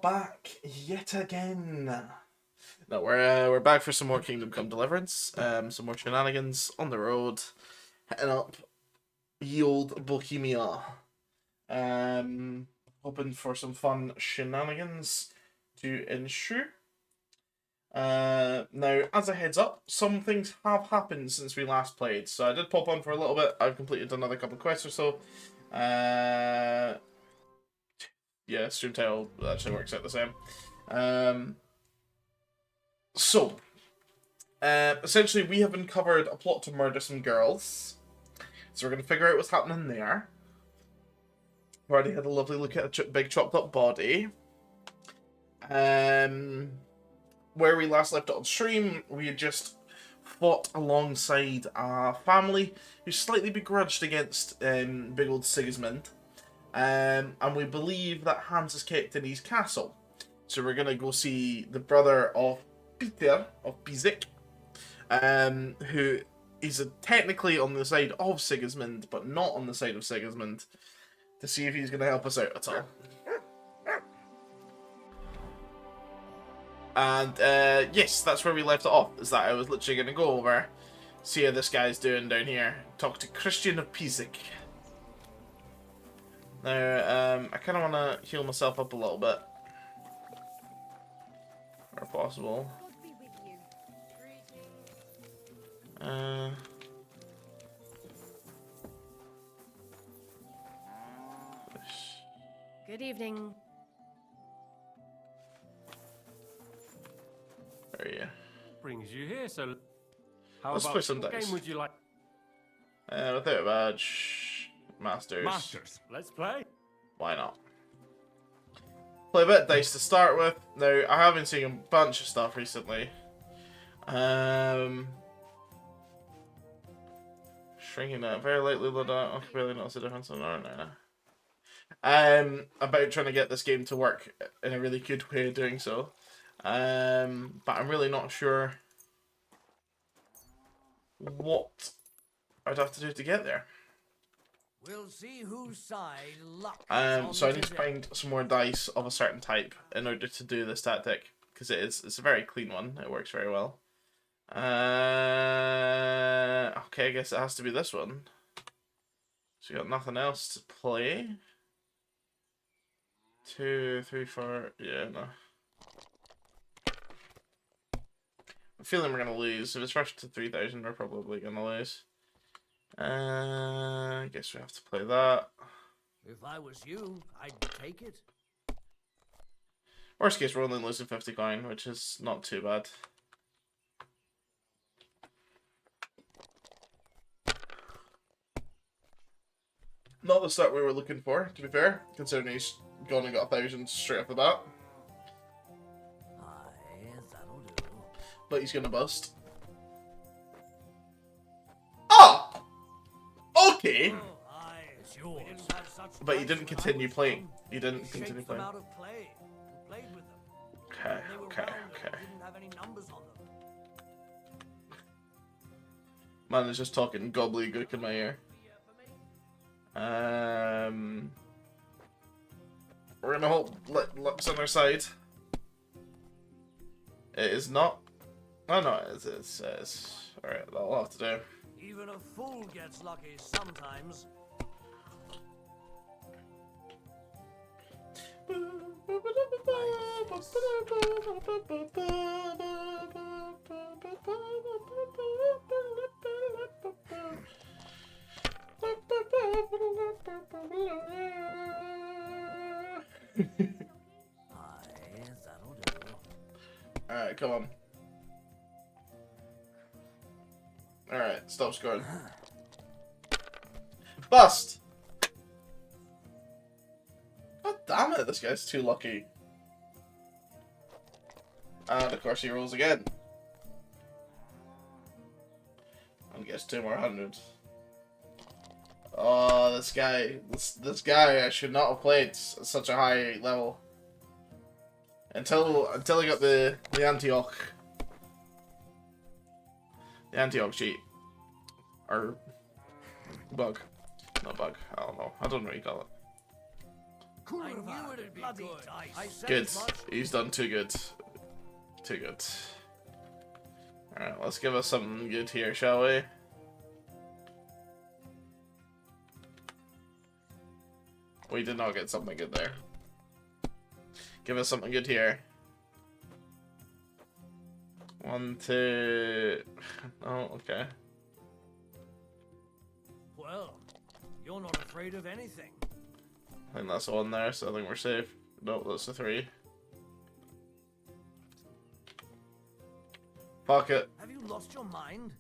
back yet again. No, we're back for some more Kingdom Come Deliverance. Some more shenanigans on the road, heading up ye old Bohemia. Hoping for some fun shenanigans to ensue. Now, as a heads up, some things have happened since we last played. So I did pop on for a little bit. I've completed another couple of quests or so. Yeah, stream title actually works out the same. Essentially, we have uncovered a plot to murder some girls. So we're going to figure out what's happening there. We already had a lovely look at a big chopped up body. Where we last left it on stream, we had just fought alongside a family who slightly begrudged against big old Sigismund. And we believe that Hans is kept in his castle. So we're going to go see the brother of Peter, of Pizik, who is technically on the side of Sigismund, but not on the side of Sigismund, to see if he's going to help us out at all. And yes, that's where we left it off, is that I was literally going to go over, see how this guy's doing down here, talk to Christian of Pizik. Now, I kind of want to heal myself up a little bit, where possible. Good evening. Where are you? Brings you here, so how Let's about play some what dice. game would you like? Without a badge, Masters. Masters. Let's play. Why not? Play a bit of dice to start with. Now, I have been seeing a bunch of stuff recently. Shrinking that very lightly load out. I can barely notice the difference in no. About trying to get this game to work in a really good way of doing so. But I'm really not sure what I'd have to do to get there. We'll see whose side luck So I need to find some more dice of a certain type in order to do this tactic, because it's a very clean one. It works very well. Okay, I guess it has to be this one. So you got nothing else to play. 2, 3, 4. Yeah, no. I'm feeling we're gonna lose. If it's rushed to 3,000, we're probably gonna lose. I guess we have to play that. If I was you, I'd take it. Worst case, we're only losing 50 coin, which is not too bad. Not the start we were looking for, to be fair, considering he's gone and got 1,000 straight off the bat. Aye, that'll do. But he's gonna bust. Ah! Okay! Oh, aye, it's yours. But he didn't continue playing. He didn't continue Shaped them playing. out of clay and played with them. Okay, They were okay, round and okay. didn't have any numbers on them. Man is just talking gobbledygook in my ear. We're gonna hold luck's on our side. It is not. Oh no, it's alright, that'll have to do. Even a fool gets lucky sometimes. Aye, that'll do. Alright, come on. Alright, stop scoring. Bust! God damn it, this guy's too lucky. And of course he rolls again. And gets 2 more hundreds. Oh, this guy. This guy I should not have played at such a high level. Until I got the Antioch. The Antioch cheat. Or bug. Not bug. I don't know. I don't know what you call it. I knew it'd be good. I said Good. as much. He's done too good. Too good. Alright, let's give us something good here, shall we? We did not get something good there. Give us something good here. 1, 2... Oh, okay. Well, you're not afraid of anything. I think that's the one there, so I think we're safe. Nope, that's the 3. Fuck it. Have you lost your mind?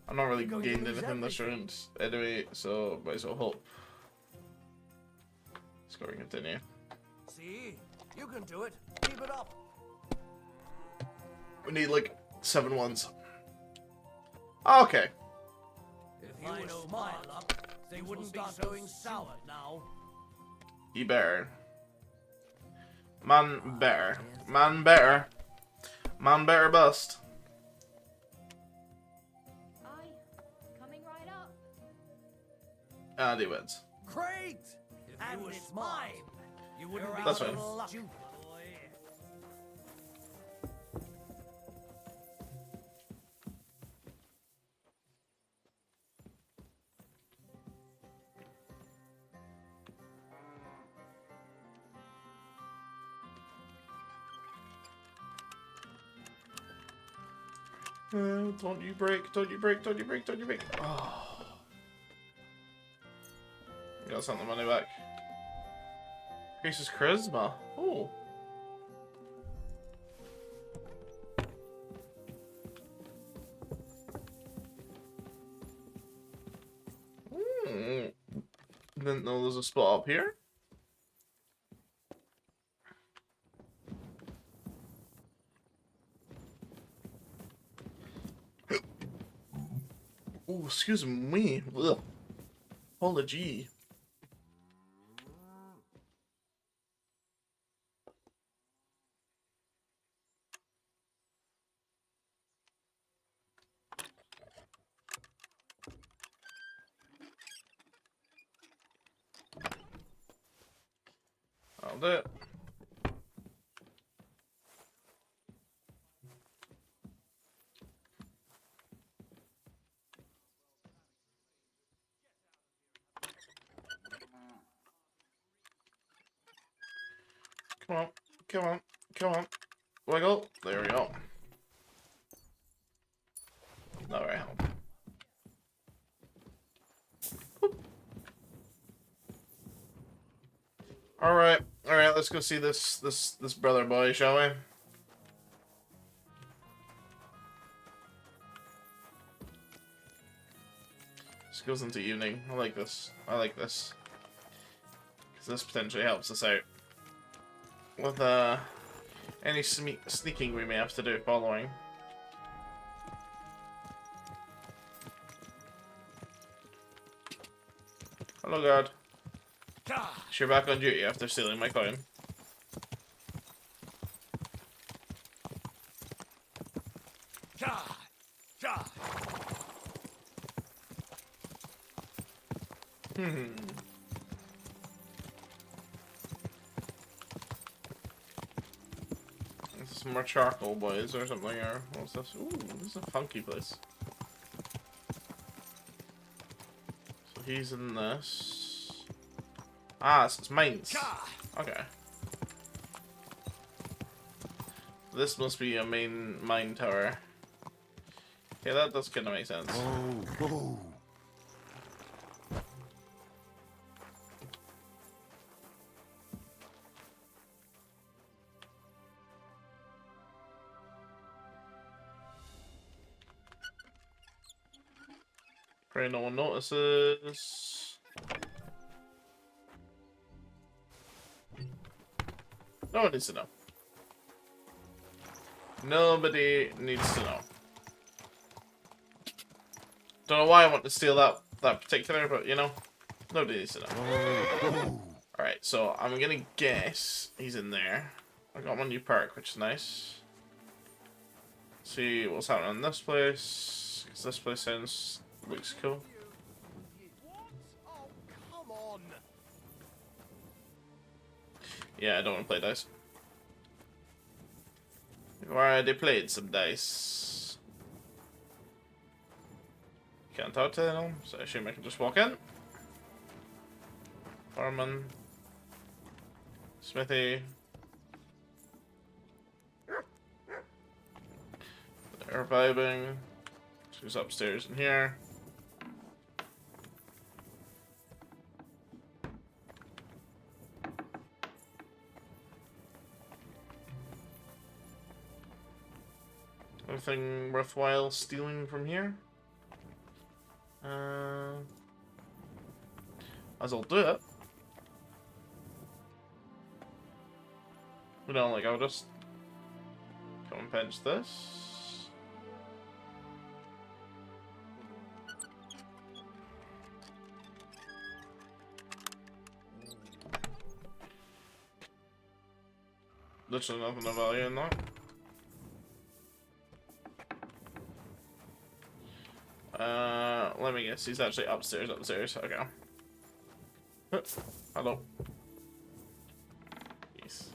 I'm not really You're going to gained lose anything this everything. round anyway, so might as well hope. Scoring continue. See? You can do it. Keep it up. We need like 7 ones. Okay. If you were smart, they wouldn't be going sour now. You better. Man better. Man better. Man better bust. Aye, coming right up. And he wins. Great! And it's mine. You wouldn't be That's so fine. lucky. Don't you break, don't you break, don't you break, don't you break. Oh. You got some of the money back. Increases charisma. Oh. Didn't know there's a spot up here. Oh, excuse me. Ugh. Holy G. I'll do it. Come on, come on, come on. Wiggle. There we go. Not very help. Alright, alright, let's go see this brother boy, shall we? This goes into evening. I like this. I like this. Because this potentially helps us out with any sneaking we may have to do following. Hello, God. You're back on duty after stealing my coin. This is some more charcoal boys or something, or what's this? Ooh, this is a funky place. So he's in this. Ah, so it's mines. Okay. This must be a main mine tower. Okay, that does kind of make sense. Pray no one notices. No one needs to know. Nobody needs to know. Don't know why I want to steal that particular, but you know, nobody needs to know. Alright, so I'm gonna guess he's in there. I got my new perk, which is nice. See what's happening in this place, because this place looks cool. What? Oh, come on. Yeah, I don't want to play dice. We've already played some dice. Can't talk to them, so I assume I can just walk in. Foreman. Smithy. They're vibing. She's upstairs in here. Anything worthwhile stealing from here? As I'll do it. You know, like I'll just come and pinch this. Literally nothing of value in that. Let me guess, he's actually upstairs. Okay. Hello. Yes.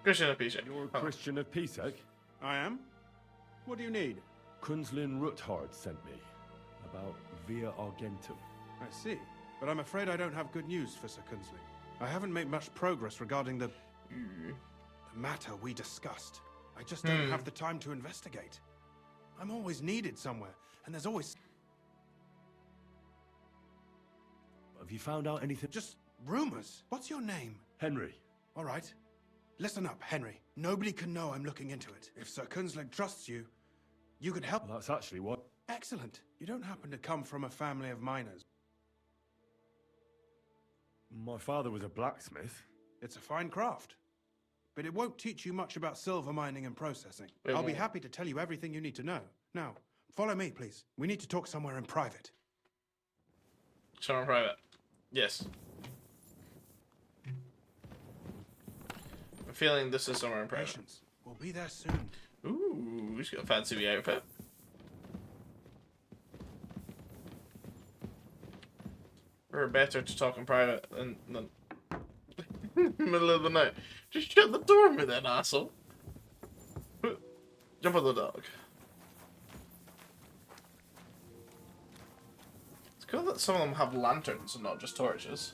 Christian of Pisek. You're a Christian of Pisek? I am? What do you need? Kunzlin Ruthard sent me about Via Argentum. I see. But I'm afraid I don't have good news for Sir Kingsley. I haven't made much progress regarding the matter we discussed. I just don't have the time to investigate. I'm always needed somewhere, and there's always... Have you found out anything? just rumors. What's your name? Henry. All right. Listen up, Henry. Nobody can know I'm looking into it. If Sir Kingsley trusts you, you could help... Well, that's actually what... Excellent. You don't happen to come from a family of miners. My father was a blacksmith. It's a fine craft. But it won't teach you much about silver mining and processing. It I'll be won't. happy to tell you everything you need to know. Now, follow me, please. We need to talk somewhere in private. Somewhere private. Yes. I'm feeling this is somewhere in private. Patience. We'll be there soon. Ooh, he's got a fancy wee outfit. We're better to talk in private than middle of the night. Just shut the door with that asshole. Jump on the dog. It's cool that some of them have lanterns and not just torches.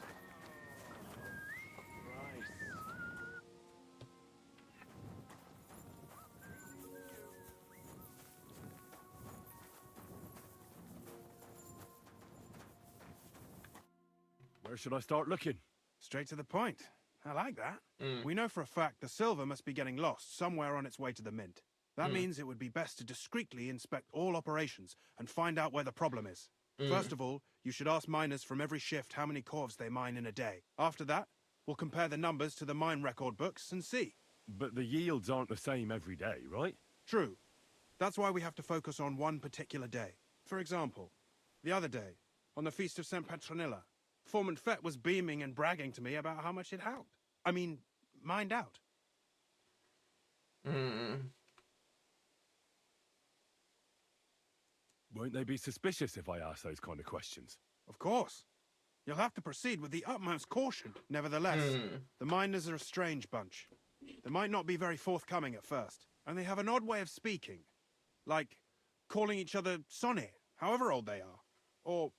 Where should I start looking? Straight to the point. I like that. We know for a fact the silver must be getting lost somewhere on its way to the mint. That means it would be best to discreetly inspect all operations and find out where the problem is. First of all, you should ask miners from every shift how many corves they mine in a day. After that, we'll compare the numbers to the mine record books and see. But the yields aren't the same every day, right? True. That's why we have to focus on one particular day. For example, the other day, on the Feast of St. Petronilla, Foreman Fett was beaming and bragging to me about how much it helped. I mean, mined out. Won't they be suspicious if I ask those kind of questions? Of course. You'll have to proceed with the utmost caution. Nevertheless, the miners are a strange bunch. They might not be very forthcoming at first, and they have an odd way of speaking. Like calling each other Sonny, however old they are. Or...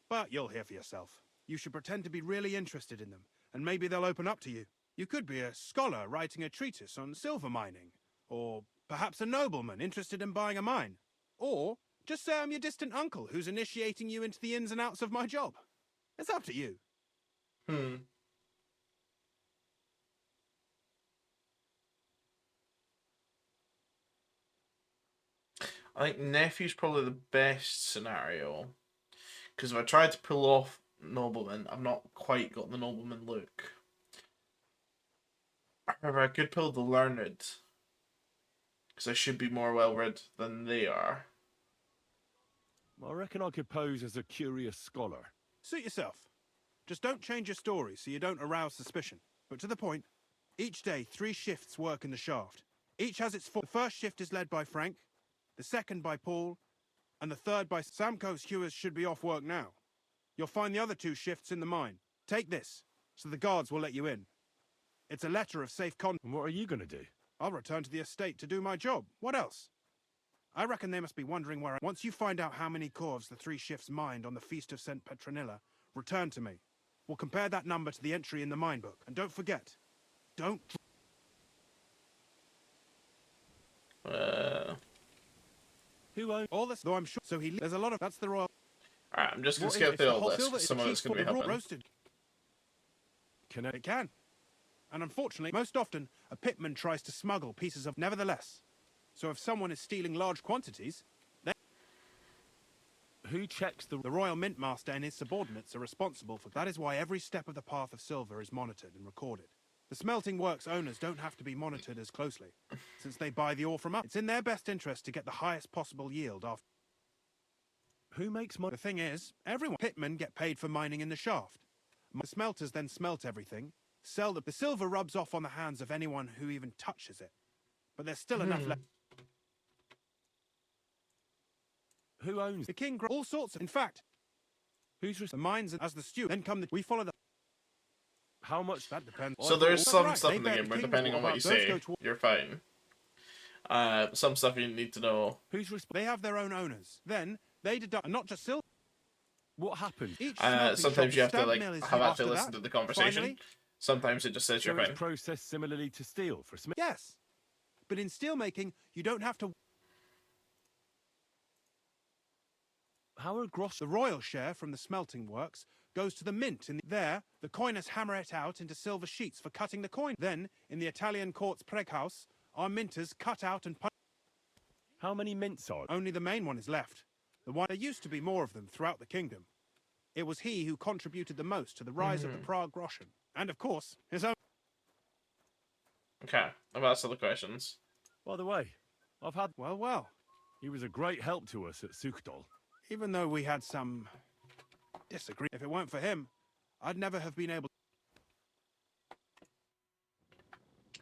but you'll hear for yourself. You should pretend to be really interested in them, and maybe they'll open up to you. You could be a scholar writing a treatise on silver mining, or perhaps a nobleman interested in buying a mine. Or just say I'm your distant uncle who's initiating you into the ins and outs of my job. It's up to you. I think nephew's probably the best scenario. Because if I tried to pull off nobleman, I've not quite got the nobleman look. However, I could pull the learned. Because I should be more well-read than they are. I reckon I could pose as a curious scholar. Suit yourself. Just don't change your story so you don't arouse suspicion. But to the point, each day 3 shifts work in the shaft. Each has its four. The first shift is led by Frank, the second by Paul, and the third by Samco's hewers should be off work now. You'll find the other 2 shifts in the mine. Take this, so the guards will let you in. It's a letter of safe conduct. And what are you going to do? I'll return to the estate to do my job. What else? I reckon they must be wondering where Once you find out how many corves the 3 shifts mined on the Feast of St. Petronilla, return to me. We'll compare that number to the entry in the mine book. And don't forget, don't... Who owns... All this, though I'm sure... So there's a lot of... That's the royal... Alright, I'm just gonna What skip is it? through It's the all whole this, silver. 'cause It's some the of it's chief gonna be for the raw helping. roasted. Can I... It can. And unfortunately, most often, a pitman tries to smuggle pieces of... Nevertheless. So if someone is stealing large quantities, then... Who checks the... The Royal Mint Master and his subordinates are responsible for... That is why every step of the path of silver is monitored and recorded. The smelting works owners don't have to be monitored as closely, since they buy the ore from us. It's in their best interest to get the highest possible yield after... Who makes money? The thing is, everyone... Pitmen get paid for mining in the shaft. The smelters then smelt everything, sell the silver rubs off on the hands of anyone who even touches it. But there's still enough left. Who owns... The king... All sorts of... In fact, Who's... the mines as the stew. Then come the... We follow the... How much... That depends. So there's some Right, stuff they in the bet game where, the king depending will on what have you those say, go to- you're fine. Some stuff you need to know. Who's... They have their own owners. Then, they deduct... And not just silver. What happened? Each smelting Sometimes shop you have to stamp like mill is have used actually after listened that. to the conversation. Finally, Sometimes it just says So you're it's fine. processed similarly to steel for smith... yes. But in steelmaking, you don't have to... How are gross... The royal share from the smelting works goes to the mint. There, the coiners hammer it out into silver sheets for cutting the coin. Then, in the Italian court's preghouse, our minters cut out and punch... How many mints are... Only the main one is left. The one... There used to be more of them throughout the kingdom. It was he who contributed the most to the rise of the Prague groschen. And of course, his own... Okay, I've asked other questions. By the way, I've had... Well, well. He was a great help to us at Sukhdol. Even though we had some... disagree. If it weren't for him, I'd never have been able...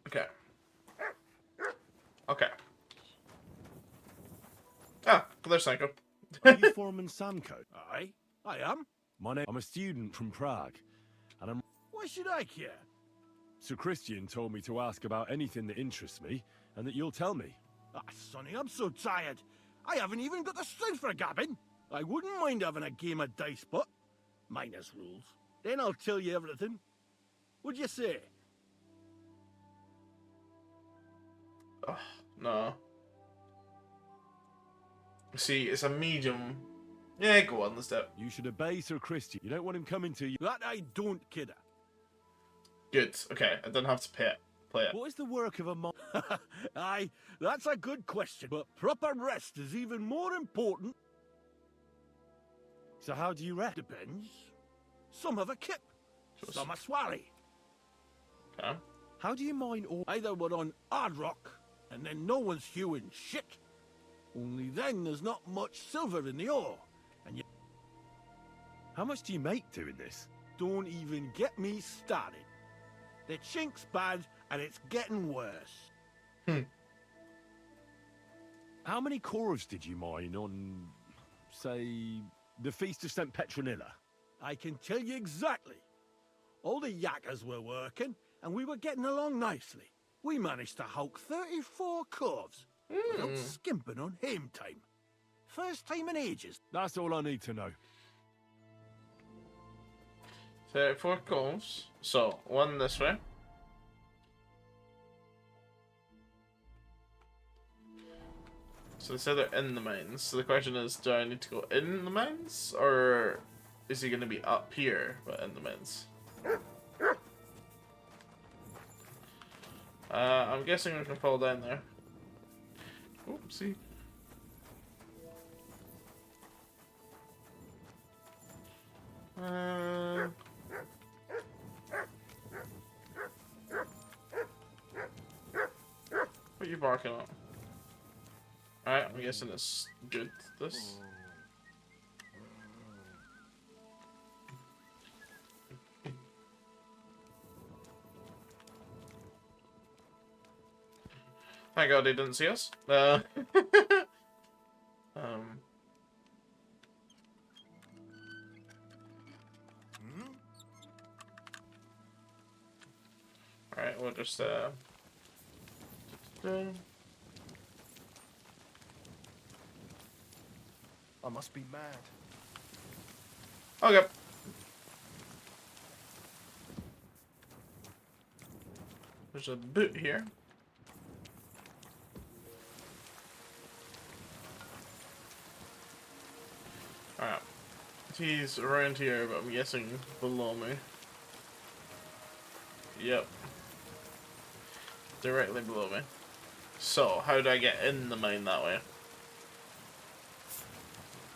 Okay. Okay. Ah, there's Sanko. Are you Foreman Samco? Aye, I am. I'm a student from Prague, and I'm... Why should I care? Sir Christian told me to ask about anything that interests me, and that you'll tell me. Ah, Sonny, I'm so tired. I haven't even got the strength for gabbing. I wouldn't mind having a game of dice, but minus rules. Then I'll tell you everything. What'd you say? Oh, no. See, it's a medium. Yeah, go on, let's do it. You should obey Sir Christian. You don't want him coming to you. That I don't, kidder. Good, okay, I don't have to play it. What is the work of a monk? Aye, that's a good question. But proper rest is even more important. So how do you rest? Depends. Some have a kip. Some a swally. Okay. How do you mine all... Either we're on hard rock, and then no one's hewing shit. Only then there's not much silver in the ore. And you How much do you make doing this? don't even get me started. The chink's bad, and it's getting worse. How many cores did you mine on, say, the Feast of St. Petronilla? I can tell you exactly. All the yakkers were working, and we were getting along nicely. We managed to hulk 34 corves without skimping on hame time. First time in ages. That's all I need to know. 34 calls. So, one this way. So they said they're in the mines. So the question is, do I need to go in the mines? Or is he going to be up here, but in the mines? I'm guessing we can fall down there. Oopsie. What are you barking at? Alright, I'm guessing it's good, this. Thank God he didn't see us. Um. Alright, we'll just, I must be mad. Okay. There's a boot here. Alright. He's around here, but I'm guessing below me. Yep. Directly below me. So, how do I get in the mine that way?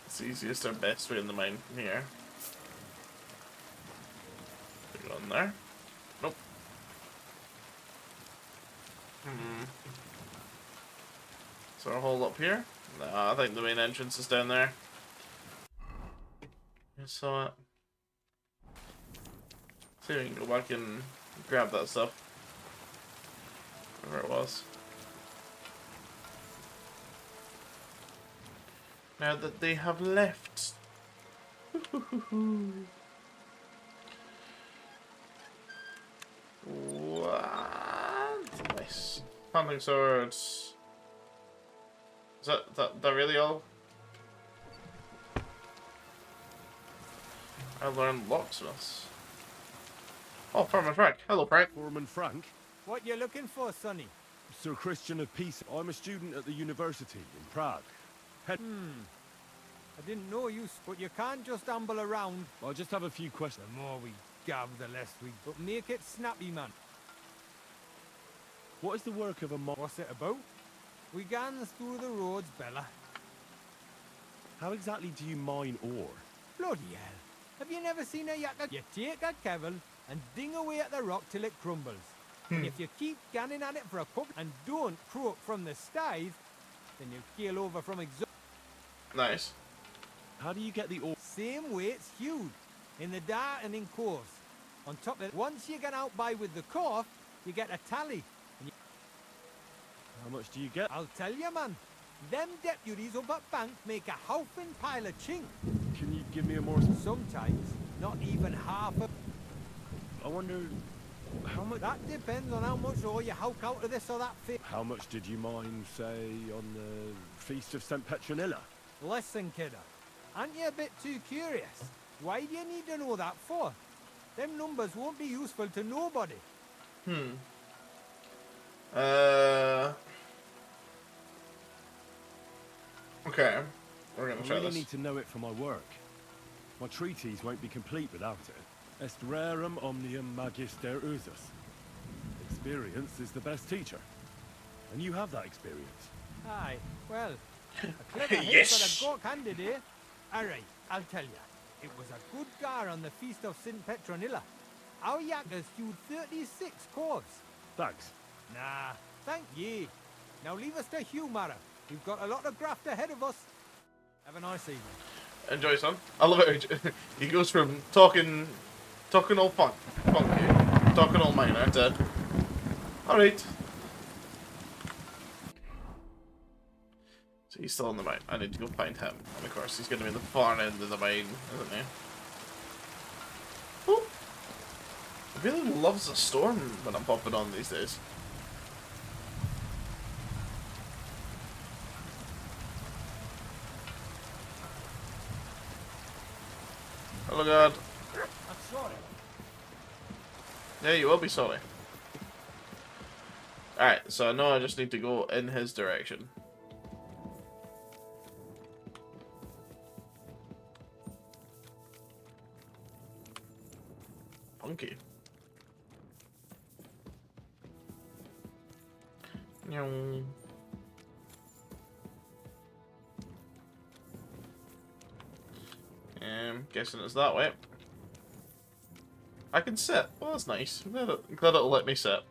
It's the easiest or best way in the mine from here. Go in there. Nope. So I'll hold up here. Nah, I think the main entrance is down there. You saw it. See if we can go back and grab that stuff. Wherever it was. Now that they have left. What? Nice. Hunting swords. Is that really all? I learned locksmiths. Oh, Foreman Frank. Hello, Frank. Foreman Frank, What you looking for, Sonny? Sir Christian of Peace. I'm a student at the university in Prague. I didn't know you, but you can't just amble around. I just have a few questions. The more we gab, the less we... But make it snappy, man. What is the work of a What's it about? We gans through the roads, Bella. How exactly do you mine ore? Bloody hell. Have you never seen a yakka? You take a kevel and ding away at the rock till it crumbles. And if you keep ganning at it for a couple and don't croak from the styve, then you keel over from exhaustion. Nice. How do you get the ore? Same way it's hewed, in the dart and in course. On top of it, once you get out by with the corf, you get a tally. And How much do you get? I'll tell you, man, them deputies up at bank make a howfing pile of chink. Can you give me a more... Sometimes, not even half of... I wonder... How much... That depends on how much ore you howk out of this or that fit. How much did you mine, say, on the Feast of St. Petronilla? Listen, kidder, aren't you a bit too curious? Why do you need to know that for? Them numbers won't be useful to nobody. Okay. We're gonna I try really this. need to know it for my work. My treatise won't be complete without it. Est rerum omnium magister usus. Experience is the best teacher. And you have that experience. Aye, well, a clever hit Yes. for a gawk handed, eh? Alright, I'll tell you. It was a good gar on the Feast of St. Petronilla. Our yakkers hewed 36 corves. Thanks. Nah, thank ye. Now leave us to hew, Mara. We've got a lot of graft ahead of us. Have a nice evening. Enjoy, son. I love it. He goes from talking all funky, talking all minor to... Alright. So he's still in the mine. I need to go find him. And of course, he's going to be in the far end of the mine, isn't he? Oh! He really loves a storm when I'm popping on these days. Hello, God. I'm sorry. Yeah, you will be sorry. Alright, so I know I just need to go in his direction. Funky. Meow. Guessing it's that way. I can sit. Well, that's nice. I'm glad it'll let me sit.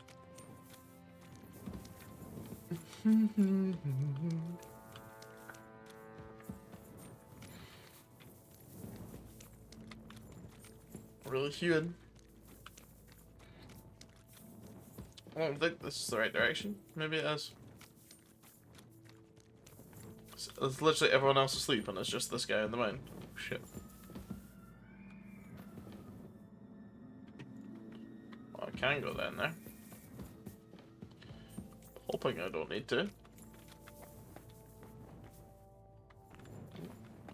Really hewing. I don't think this is the right direction. Maybe it is. It's literally everyone else asleep, and it's just this guy in the mine. Oh, shit. Well, I can go down there. Hoping I don't need to.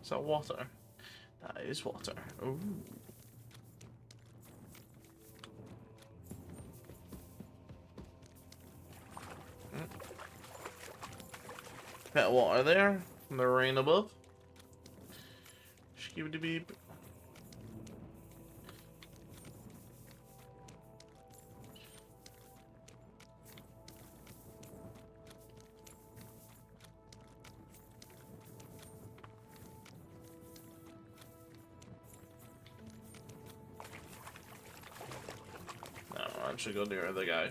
Is that water? That is water. Ooh. Bit of water there from the rain above. Skibidi beep. No, I should go near the guy.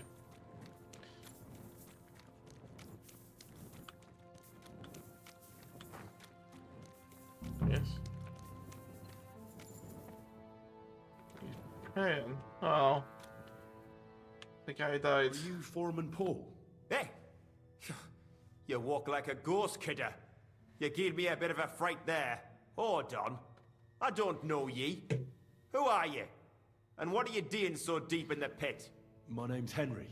Yes. He's praying. Oh. The guy died. Are you Foreman Paul? Hey! You walk like a ghost, kidder. You gave me a bit of a fright there. Hold on. I don't know ye. Who are you? And what are you doing so deep in the pit? My name's Henry.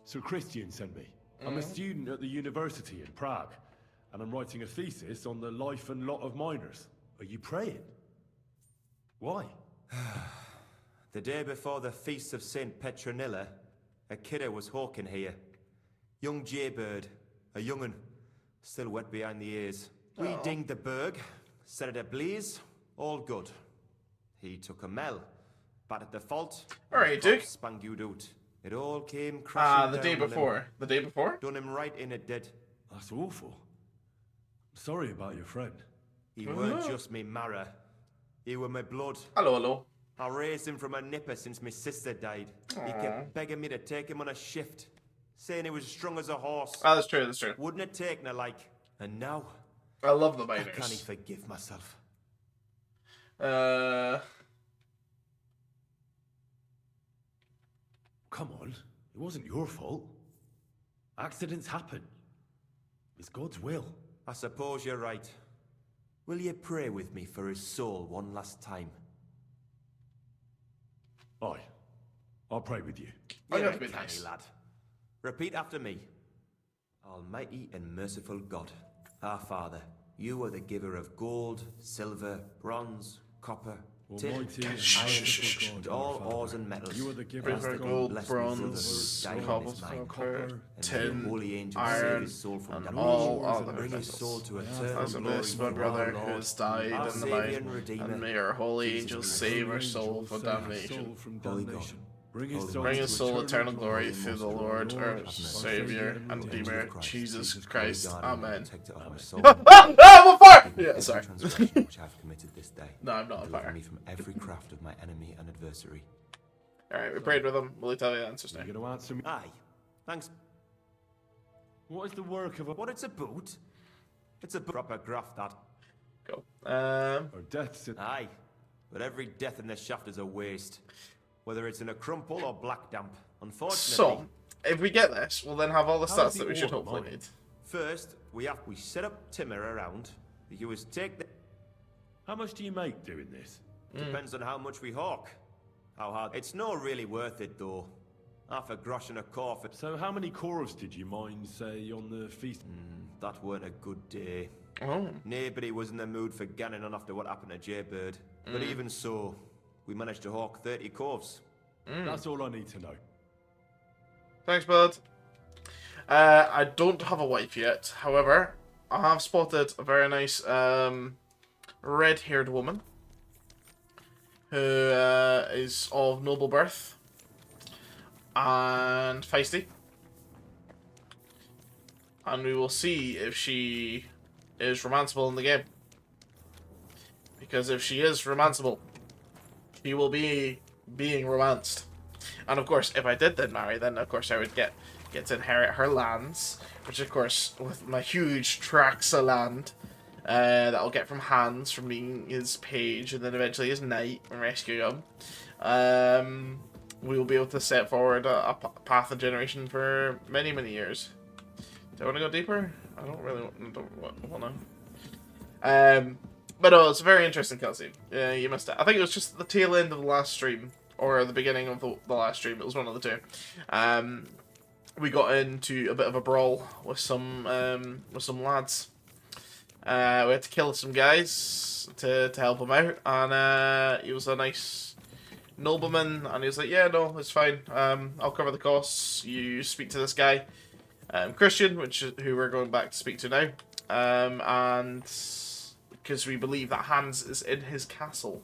Sir Christian sent me. I'm a student at the university in Prague, and I'm writing a thesis on the life and lot of miners. Are you praying? Why? The day before the feast of St. Petronilla, a kidder was hawking here. Young Jaybird, a young'un, still wet behind the ears. We dinged the berg, set it ablaze, all good. He took a mell, battered the fault. Alright, Duke. Spangued out. It all came crashing The down day on him. before. The day before? Done him right in it, did. That's awful. I'm sorry about your friend. He weren't just me marrow. He were my blood. Hello, hello. I raised him from a nipper since my sister died. He kept begging me to take him on a shift, saying he was strong as a horse. Ah, that's true, that's true. Wouldn't have taken her like. And now, I love the I can't miners. forgive myself. Come on, it wasn't your fault. Accidents happen. It's God's will. I suppose you're right. Will you pray with me for his soul one last time? Aye. I'll pray with you. I got to You're be a canny nice. lad. Repeat after me. Almighty and merciful God, our Father, you are the giver of gold, silver, bronze, copper, tin, Almighty and iron, merciful and God, all our Father, ores and metals. you are the giver Grant of that you gold, bless my brother who bronze, died in copper, this mine. copper, And may your tin, holy angels iron, save his soul from and damnation. all Bring other Bring his metals. soul to As eternal As a glory this, my from brother our who Lord, has died our in the Saviour mine, and Redeemer, and may our holy Jesus angels Christ. save our Angels soul from save his damnation. soul from Holy damnation. God. Bring his Holy soul, Bring to his soul eternal glory through through the Lord, our have mercy. Savior and Redeemer, Christ, Jesus Holy Christ. God, Amen. protector of my soul. I'm on fire! Forgive Yeah, every sorry. transgression which I have committed this day. No, I'm not on and deliver fire. me from every craft of my enemy and adversary. Alright, we prayed with him. Will he tell you the answers now? You're going to answer me. Aye. Thanks. What is the work of a... What it's about? It's a proper graft, that. Go. Or deaths in... Aye. But every death in this shaft is a waste. Whether it's in a crumple or black damp. Unfortunately, So, if we get this, we'll then have all the How stats is that the we should order hopefully mine? need. first we set up timber around. You was take the... How much do you make doing this? Depends on how much we hawk. How hard... It's not really worth it, though. Half a grosh and a core for... So how many corves did you mine, say, on the feast? That weren't a good day. Oh. Nobody was in the mood for ganning on after what happened to Jaybird. But even so, we managed to hawk 30 corves. That's all I need to know. Thanks, bud. I don't have a wife yet. However, I have spotted a very nice red-haired woman who is of noble birth and feisty. And we will see if she is romanceable in the game. Because if she is romanceable, she will be being romanced. And of course, if I did then marry, then of course I would get to inherit her lands, which of course, with my huge tracts of land that I'll get from Hans from being his page, and then eventually his knight and rescue him, we will be able to set forward a path of generation for many, many years. Do I want to go deeper? I don't really want to. But no, it's a very interesting cutscene. Yeah, you missed it. I think it was just the tail end of the last stream, or the beginning of the last stream. It was one of the two. We got into a bit of a brawl with some lads. We had to kill some guys to help him out, and he was a nice nobleman, and he was like, "Yeah, no, it's fine. I'll cover the costs. You speak to this guy, Christian, who we're going back to speak to now, and because we believe that Hans is in his castle,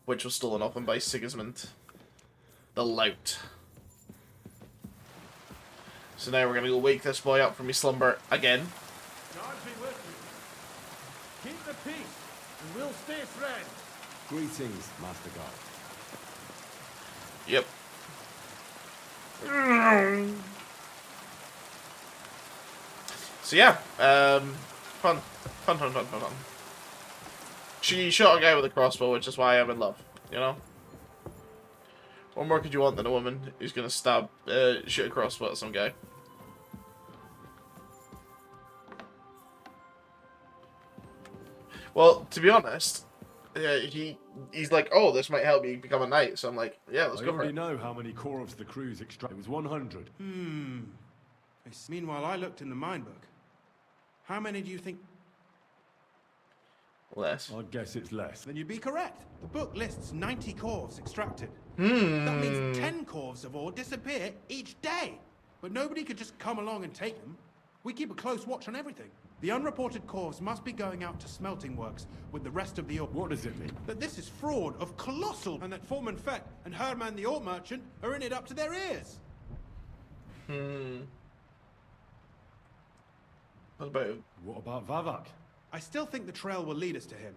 which was stolen off him by Sigismund, the Lout." So now we're gonna go wake this boy up from his slumber again. God be with you. Keep the peace, and we'll stay friends. Greetings, Master God. Yep. So yeah, fun. She shot a guy with a crossbow, which is why I'm in love, you know? What more could you want than a woman who's gonna shoot a crossbow at some guy? Well, to be honest, he's like, oh, this might help me become a knight. So I'm like, yeah, let's I go for already it. know how many Korvs the crews extract. It was 100. Meanwhile, I looked in the mine book. How many do you think? Less. I guess it's less. Then you'd be correct. The book lists 90 Korvs extracted. That means 10 Korvs of ore disappear each day. But nobody could just come along and take them. We keep a close watch on everything. The unreported Korvs must be going out to smelting works with the rest of the ore. What does it mean? That this is fraud of colossal, and that Foreman Fett and Herman the ore merchant are in it up to their ears. What about Vavak? I still think the trail will lead us to him,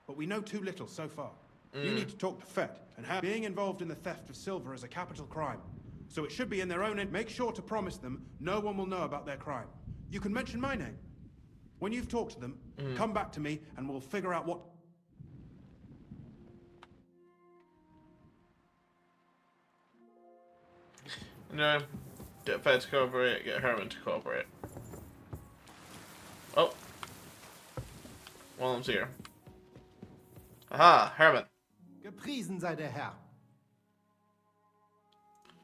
but we know too little so far. You need to talk to Fett, and being involved in the theft of silver is a capital crime. So it should be in their own end. Make sure to promise them no one will know about their crime. You can mention my name. When you've talked to them, come back to me and we'll figure out what... No. Get Fed to cooperate, get Herman to cooperate. Oh. Willem's here. Aha, Herman. Gepriesen sei der Herr.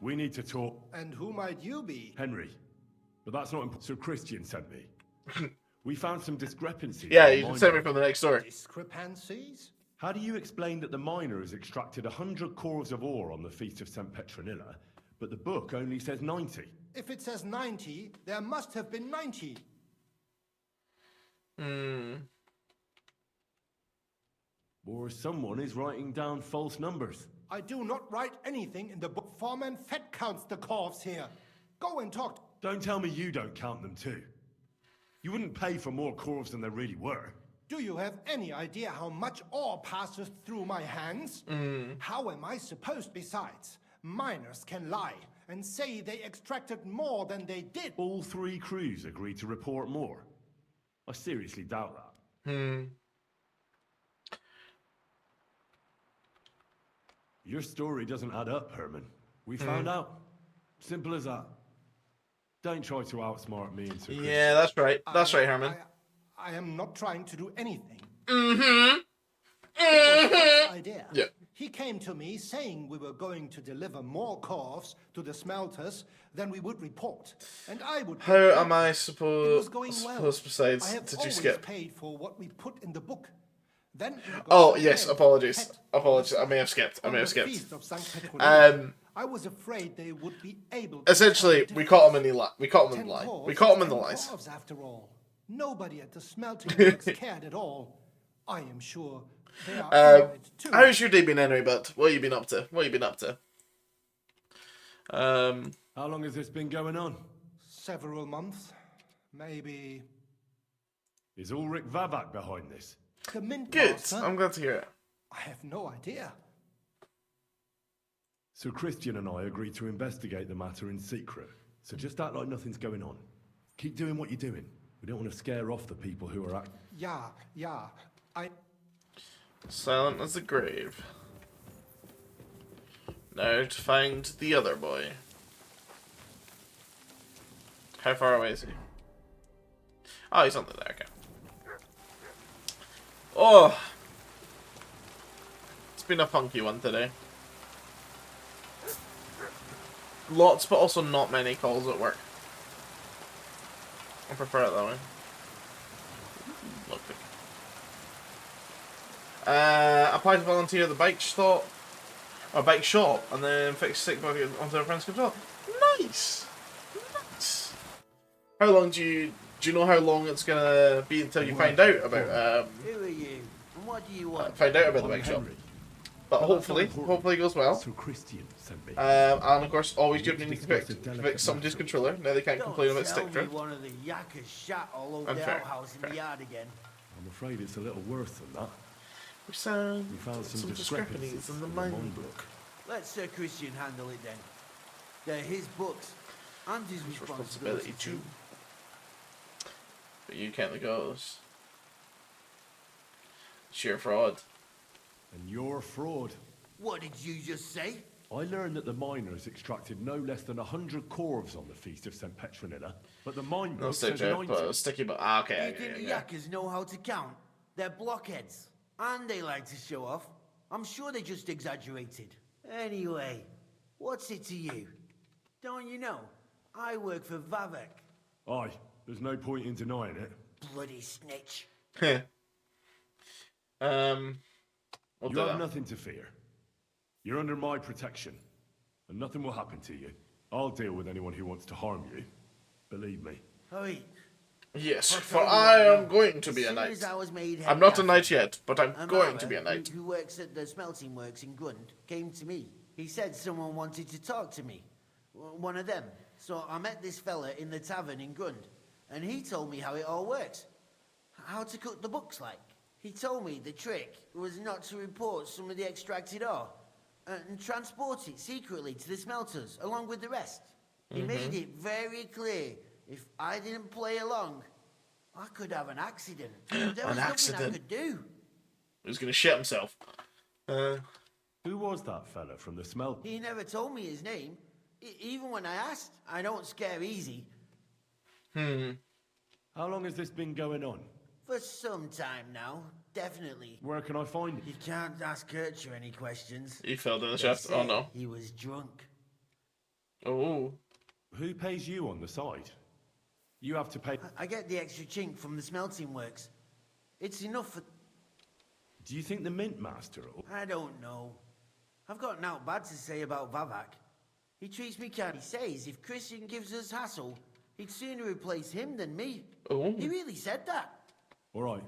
We need to talk. And who might you be? Henry. But that's not important. So Christian sent me. We found some discrepancies. Yeah, you can send me from the next door. Discrepancies? How do you explain that the miner has extracted 100 Korvs of ore on the Feast of St. Petronilla, but the book only says 90? If it says 90, there must have been 90. Or someone is writing down false numbers. I do not write anything in the book. Foreman Fett counts the Korvs here. Go and talk. Don't tell me you don't count them too. You wouldn't pay for more Korvs than there really were. Do you have any idea how much ore passes through my hands? How am I supposed besides? Miners can lie and say they extracted more than they did. All 3 crews agreed to report more. I seriously doubt that. Your story doesn't add up, Herman. We found out. Simple as that. Don't try to outsmart me into... Yeah, that's right. That's right, Herman. I am not trying to do anything. Mm-hmm. Idea. Yeah. He came to me saying we were going to deliver more Korvs to the smelters than we would report, and I would. How am I It was going well. supposed besides I have did you always skip? paid for what we put in the book. Then it got Oh so yes, bad. apologies. Pet Apologies. I may have skipped. on the Feast of St. Petronilla, I was afraid they would be able to Essentially, find we caught him in the lie. We caught him in the 10 lie. Korvs We caught him is in the 10 lies. Korvs after all. Nobody at the smelting works cared at all. I am sure they are annoyed too. How's your day been anyway, bud? What have you been up to? What have you been up to? How long has this been going on? Several months, maybe. Is Ulrich Vavak behind this? The mint Good. master? I'm glad to hear it. I have no idea. So Christian and I agreed to investigate the matter in secret. So just act like nothing's going on. Keep doing what you're doing. We don't want to scare off the people who are Yeah. Silent as the grave. Now to find the other boy. How far away is he? Oh, he's under there. Okay. Oh, it's been a funky one today. Lots, but also not many calls at work. I prefer it that way. Lovely. Apply to volunteer at the bike stop, or bike shop, and then fix stick bucket onto a friend's control. Nice, nice. How long do you know how long it's gonna be until you find out about Who are you? And what do you want? find out about the bike shop? But hopefully it goes well. So Christian sent me. And of course, always good when you can fix somebody's controller. Now they can't complain about stick drift. One of the yakkers shot all over the Unfair. outhouse in the yard again. I'm afraid it's a little worse than that. We found We found some some discrepancies in the mine mind book. Let Sir Christian handle it then. They're his books and his responsibility too. But you can't let go. Sheer fraud. And you're a fraud. What did you just say? I learned that the miners extracted no less than 100 corves on the feast of St. Petronilla, but the mine No book stick says drift, 90. but sticky. But ah, okay. You think the Yeah. yakkers know how to count? They're blockheads. And they like to show off. I'm sure they just exaggerated. Anyway, what's it to you? Don't you know? I work for Vavek. Aye, there's no point in denying it. Bloody snitch. We'll You do have that. nothing to fear. You're under my protection, and nothing will happen to you. I'll deal with anyone who wants to harm you. Believe me. Hurry. Yes, I'll for tell you I what, am now. going to As be a soon knight. as I was made head I'm not a captain, knight yet, but I'm going Amara, to be a knight. Who works at the smelting works in Grund, came to me. He said someone wanted to talk to me. One of them. So I met this fella in the tavern in Grund, and he told me how it all works. How to cook the books like. He told me the trick was not to report some of the extracted ore and transport it secretly to the smelters along with the rest. He made it very clear if I didn't play along, I could have an accident. There was nothing accident. I could do. Who's going to shit himself? Who was that fella from the smelt? He never told me his name. Even when I asked, I don't scare easy. How long has this been going on? For some time now, definitely. Where can I find it? You can't ask Kircher any questions. He fell down the They shaft. Oh say no. He was drunk. Oh. Who pays you on the side? You have to pay... I get the extra chink from the smelting works. It's enough for... Do you think the mint master... I don't know. I've got naught bad to say about Vavak. He treats me kind. He says if Christian gives us hassle, he'd sooner replace him than me. Oh. He really said that. All right.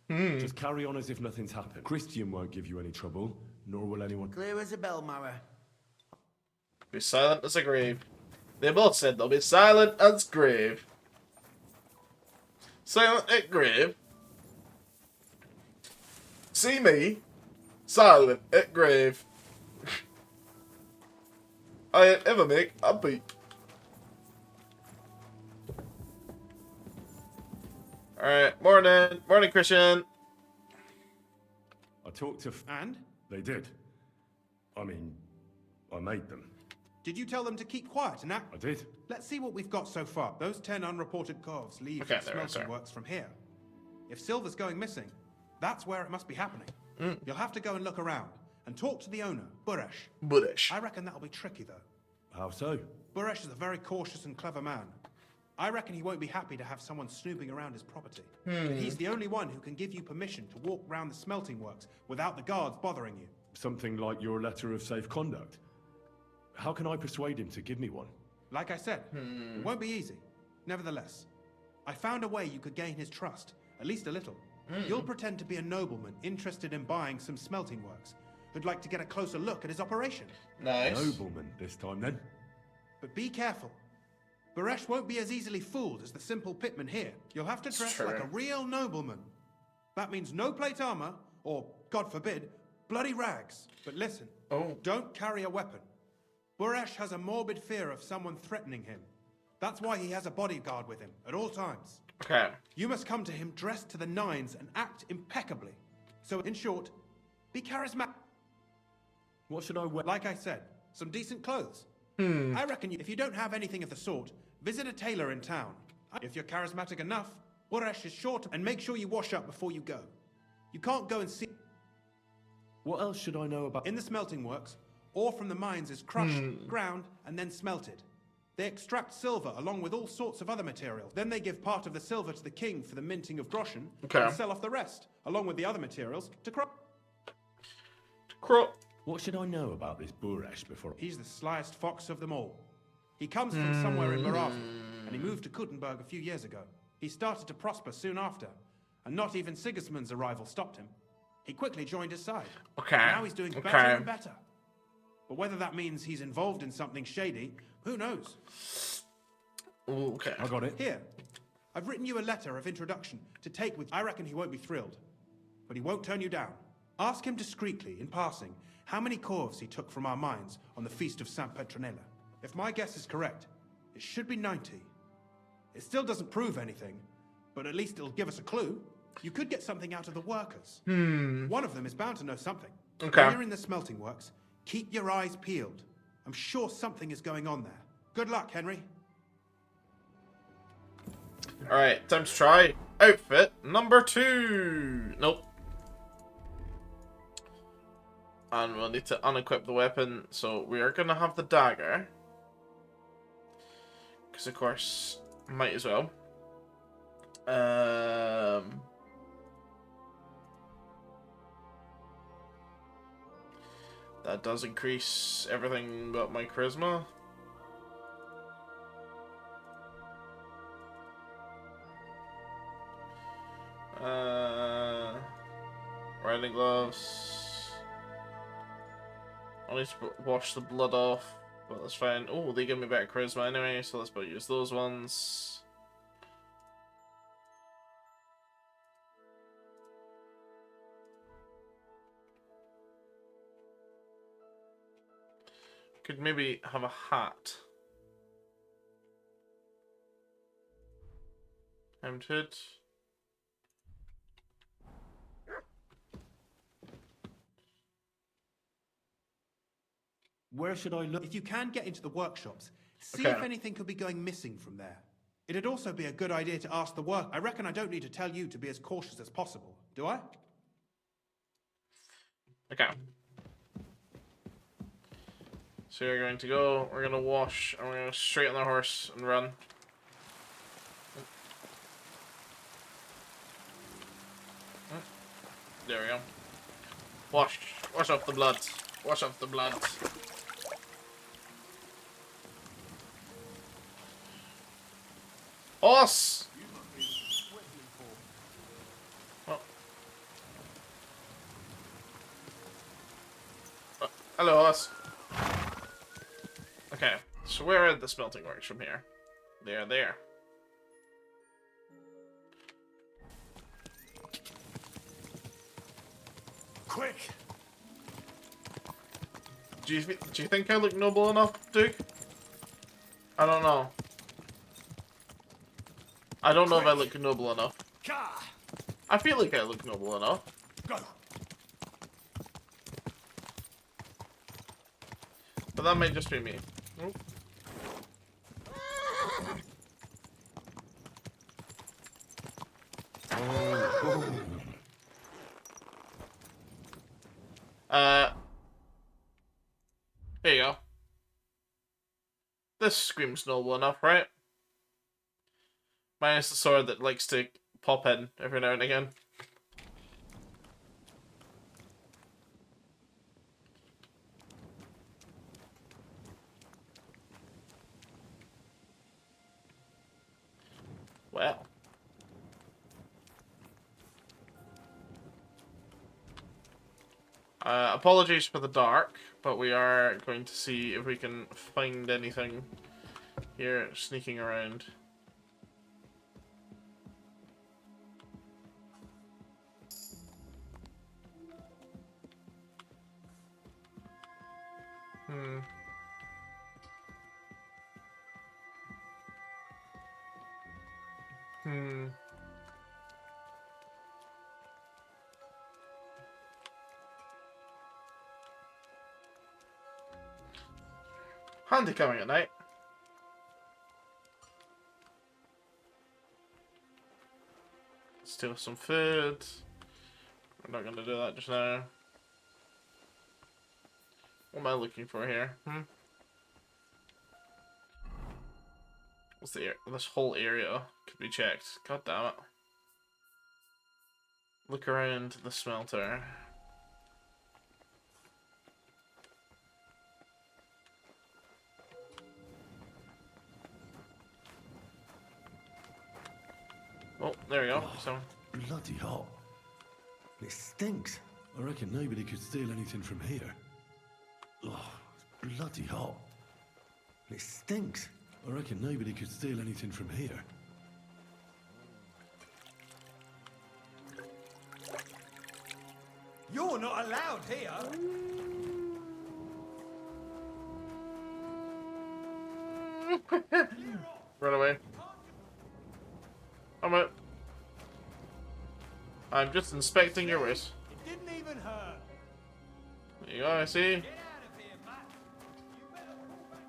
Just carry on as if nothing's happened. Christian won't give you any trouble, nor will anyone... Clear as a bell, Mara. Be silent as a grave. They both said they'll be silent as grave. Silent at grave. See me. Silent at grave. I ain't ever make a beep. Alright, morning. Morning, Christian. I talked to... And? They did. I mean, I made them. Did you tell them to keep quiet and act? I did. Let's see what we've got so far. Those 10 unreported corves leave Okay, the there, smelting sorry. works from here. If silver's going missing, that's where it must be happening. You'll have to go and look around and talk to the owner, Buresh. Bullish. I reckon that'll be tricky, though. How so? Buresh is a very cautious and clever man. I reckon he won't be happy to have someone snooping around his property. But he's the only one who can give you permission to walk round the smelting works without the guards bothering you. Something like your letter of safe conduct. How can I persuade him to give me one? Like I said, it won't be easy. Nevertheless, I found a way you could gain his trust, at least a little. You'll pretend to be a nobleman interested in buying some smelting works, who'd like to get a closer look at his operation. Nice. Nobleman this time, then. But be careful. Baresh won't be as easily fooled as the simple pitman here. You'll have to dress true. like a real nobleman. That means no plate armor, or, God forbid, bloody rags. But listen, don't carry a weapon. Buresh has a morbid fear of someone threatening him. That's why he has a bodyguard with him at all times. Okay. You must come to him dressed to the nines and act impeccably. So, in short, be charismatic. What should I wear? Like I said, some decent clothes. I reckon if you don't have anything of the sort, visit a tailor in town. If you're charismatic enough, Boresh is short, and make sure you wash up before you go. You can't go and see. What else should I know about... In the smelting works, ore from the mines is crushed, ground, and then smelted. They extract silver along with all sorts of other materials. Then they give part of the silver to the king for the minting of groschen, and sell off the rest, along with the other materials, to Crop. What should I know about this Boresh before... He's the slyest fox of them all. He comes from somewhere in Moravia, and he moved to Kuttenberg a few years ago. He started to prosper soon after, and not even Sigismund's arrival stopped him. He quickly joined his side. Now he's doing better and better. But whether that means he's involved in something shady, who knows? Okay. I got it. Here, I've written you a letter of introduction to take with... I reckon he won't be thrilled, but he won't turn you down. Ask him discreetly, in passing, how many corves he took from our mines on the feast of Saint Petronella. If my guess is correct, it should be 90. It still doesn't prove anything, but at least it'll give us a clue. You could get something out of the workers. One of them is bound to know something. When you're in the smelting works, keep your eyes peeled. I'm sure something is going on there. Good luck, Henry. Alright, time to try outfit number 2. Nope. And we'll need to unequip the weapon, so we are going to have the dagger. Because, of course, might as well. That does increase everything but my charisma. Riding gloves. I need to wash the blood off, but that's fine. Oh, they give me better charisma anyway, so let's use those ones. Could maybe have a hat. Hemmed hood. Where should I look? If you can get into the workshops, see if anything could be going missing from there. It'd also be a good idea to ask the work. I reckon I don't need to tell you to be as cautious as possible, do I? Okay. So we're going to go, we're going to wash, and we're going to straight on the horse and run. There we go. Wash off the blood. Wash off the blood. Horse! Oh. Hello, horse. Okay, so where are the smelting works from here? They are there. Quick! Do you think I look noble enough, Duke? I don't know. I don't know if I look noble enough. I feel like I look noble enough. Go! But that might just be me. Oh. There you go. This screams noble enough, right? Minus the sword that likes to pop in every now and again. Well. Apologies for the dark, but we are going to see if we can find anything here sneaking around. Handy coming at night. steal some food. We're not gonna do that just now. What am I looking for here? What's the this whole area could be checked? God damn it! Look around the smelter. Oh, there we go. So Bloody hot. It stinks. I reckon nobody could steal anything from here. Oh, it's bloody hot. It stinks. I reckon nobody could steal anything from here. You're not allowed here. run away. I'm just inspecting your wrist. It didn't even hurt. There you go, I see. Get out of here, Matt. You better pull back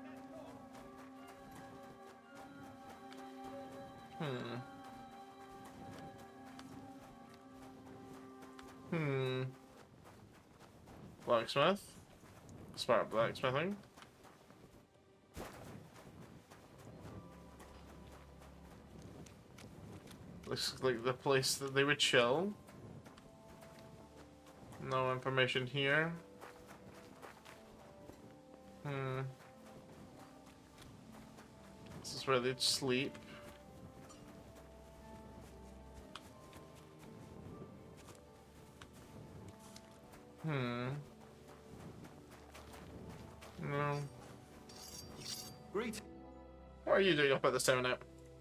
that door. Blacksmith. Smart blacksmithing. Looks like the place that they would chill. No information here. This is where they'd sleep. No. Great. What are you doing up at this time of night?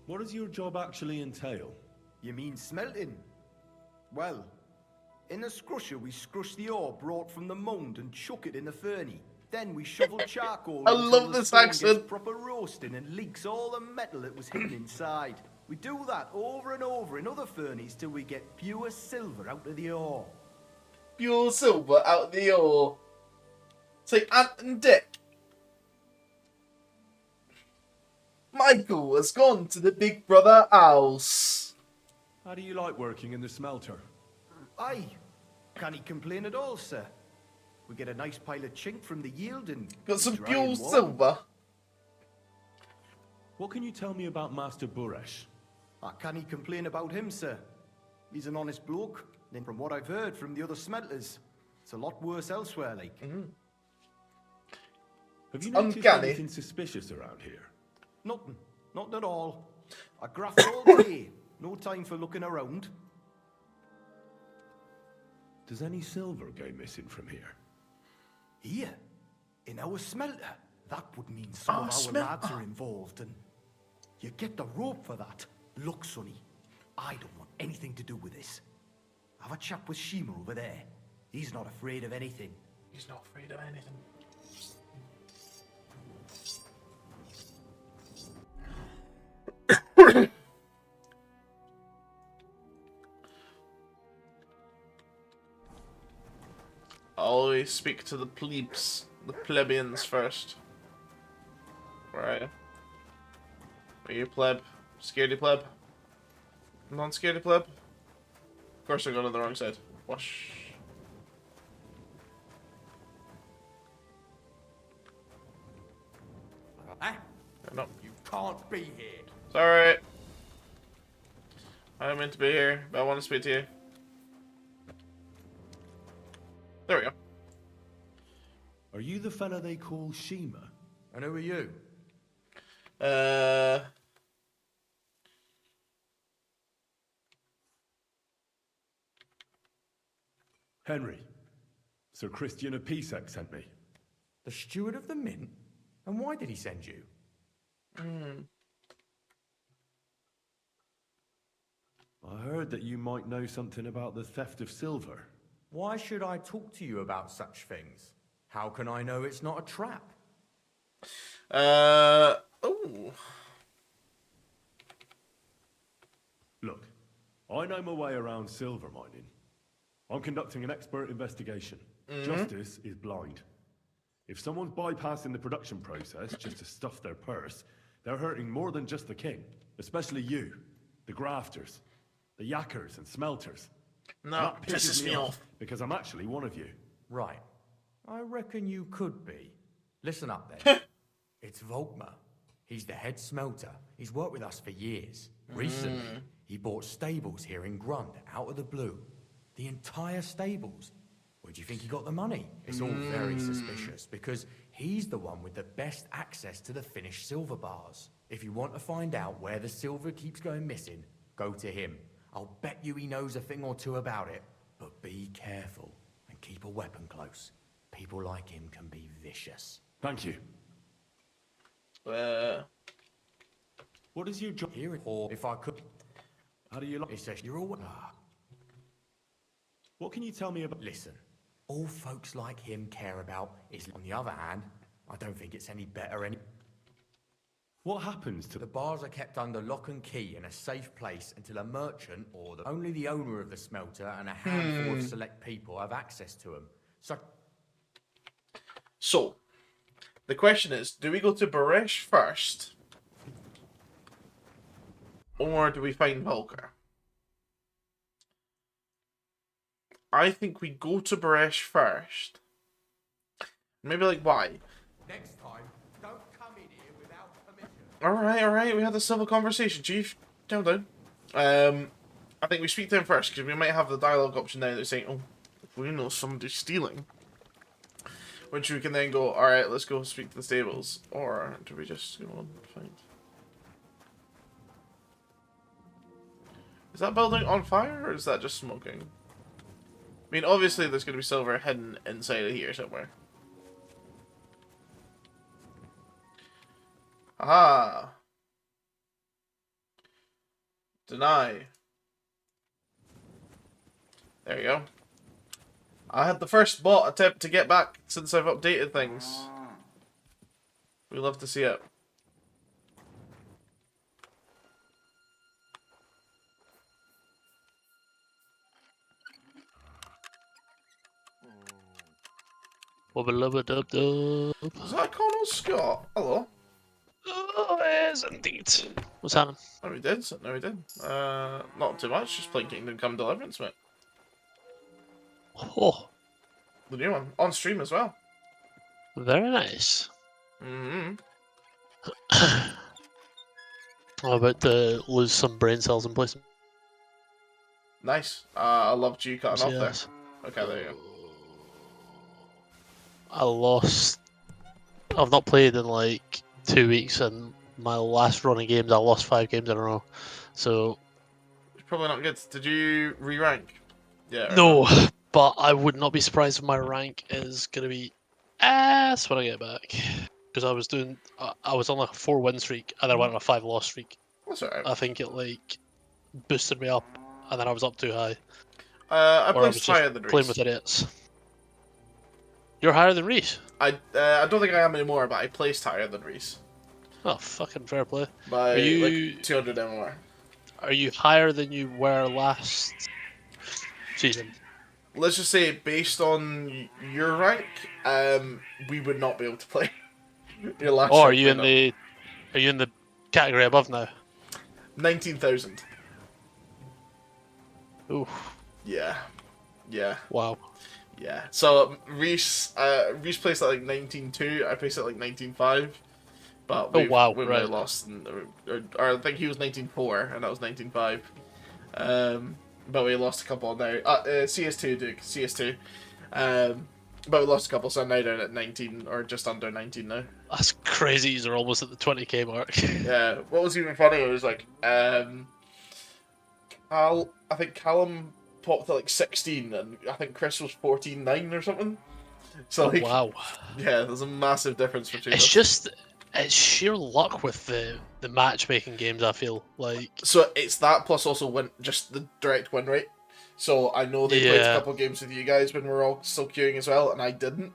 What does your job actually entail? You mean smelting? Well, in the scrusher we scrush the ore brought from the mound and chuck it in the furnace. Then we shovel charcoal I until love the this stone accent. gets proper roasting and leaks all the metal that was hidden inside. We do that over and over in other furnaces till we get pure silver out of the ore. Pure silver out of the ore. It's like Ant and Dick. Michael has gone to the Big Brother house. How do you like working in the smelter? Aye, can't he complain at all, sir? We get a nice pile of chink from the yield and Got some dry pure and warm. silver. What can you tell me about Master Buresh? Can he complain about him, sir? He's an honest bloke. Then from what I've heard from the other smelters, it's a lot worse elsewhere, like. Have you noticed uncanny. anything suspicious around here? Nothing. Nothing at all. I graft all day. No time for looking around. Does any silver go missing from here? Here, in our smelter, that would mean some of our lads are involved, and you get the rope for that. Look, Sonny, I don't want anything to do with this. Have a chat with Shima over there. He's not afraid of anything. He's not afraid of anything. Always speak to the plebes, the plebeians first. Right. Are you pleb? Scaredy pleb? Non-scaredy pleb? Of course I got on the wrong side. Wash. No. You can't be here. It's alright. I meant to be here, but I want to speak to you. There we go. Are you the fella they call Shima? And who are you? Henry. Sir Christian of Pisek sent me. The steward of the mint? And why did he send you? I heard that you might know something about the theft of silver. Why should I talk to you about such things? How can I know it's not a trap? Oh. Look, I know my way around silver mining. I'm conducting an expert investigation. Justice is blind. If someone's bypassing the production process just to stuff their purse, they're hurting more than just the king, especially you, the grafters. The yakkers and smelters. No, And that pisses me off. because I'm actually one of you. Right. I reckon you could be. Listen up then. It's Volkmar. He's the head smelter. He's worked with us for years. Recently, he bought stables here in Grund out of the blue. The entire stables. Where do you think he got the money? It's all very suspicious because he's the one with the best access to the finished silver bars. If you want to find out where the silver keeps going missing, go to him. I'll bet you he knows a thing or two about it. But be careful and keep a weapon close. People like him can be vicious. Thank you. What is your job? Here, or if I could. How do you like? It says you're all. What can you tell me about? Listen, all folks like him care about is. On the other hand, I don't think it's any better. What happens to The bars are kept under lock and key in a safe place until a merchant or only the owner of the smelter and a handful of select people have access to them. So, the question is, do we go to Baresh first? Or do we find Volker? I think we go to Baresh first. Maybe like why? Next time, don't come in here without permission. Alright, we had a civil conversation, Chief. Calm down. I think we speak to him first, because we might have the dialogue option now that's saying, oh, if we know somebody's stealing. Which we can then go, alright, let's go speak to the stables. Or do we just go and find... Is that building on fire, or is that just smoking? I mean, obviously there's going to be silver hidden inside of here somewhere. Ah. Deny. There you go. I had the first bot attempt to get back since I've updated things. We love to see it. Wubba-lubba-dub-dub. Is that Connell Scott? Hello. Oh, yes, indeed. What's happening? No, we did. No, we did. Not too much. Just playing Kingdom Come Deliverance, mate. Oh, The new one. On stream as well. very nice. Mm-hmm. I'm about to lose some brain cells in place. Nice. I loved you cutting off Yes. there. Okay, there you go. I lost. I've not played in like 2 weeks, and my last run of games, I lost 5 games in a row. So. It's probably not good. Did you re-rank? Yeah. No, but I would not be surprised if my rank is gonna be ass when I get back. Because I was doing, I was on like a 4-win streak, and then I went on a 5-loss streak. That's alright. I think it like boosted me up, and then I was up too high. I Or I was placed just higher than playing Reese. with idiots. You're higher than Reese? I don't think I am anymore, but I placed higher than Reese. Oh, fucking fair play. By Are you- like 200 MMR. Are you higher than you were last season? Let's just say, based on your rank, we would not be able to play. Your last Or are rank you would in not. the? Are you in the category above now? 19,000. Ooh, Yeah. Yeah. wow. Yeah. So Reese placed at like 19.2. I placed at like 19.5. But Oh, wow, we right. lost. Or I think he was 19.4 and that was 19.5. But we lost a couple now. CS2, Duke. CS2. But we lost a couple, so I'm now down at 19 or just under 19 now. That's crazy. You're almost at the 20k mark. Yeah. What was even funny was like, I think Callum popped to like 16, and I think Chris was 14.9 or something. So like, Wow. yeah, there's a massive difference between It's us. just, it's sheer luck with the matchmaking games. I feel like. So it's that plus also just the direct win rate. So I know they played a Yeah. couple games with you guys when we were all still queuing as well, and I didn't.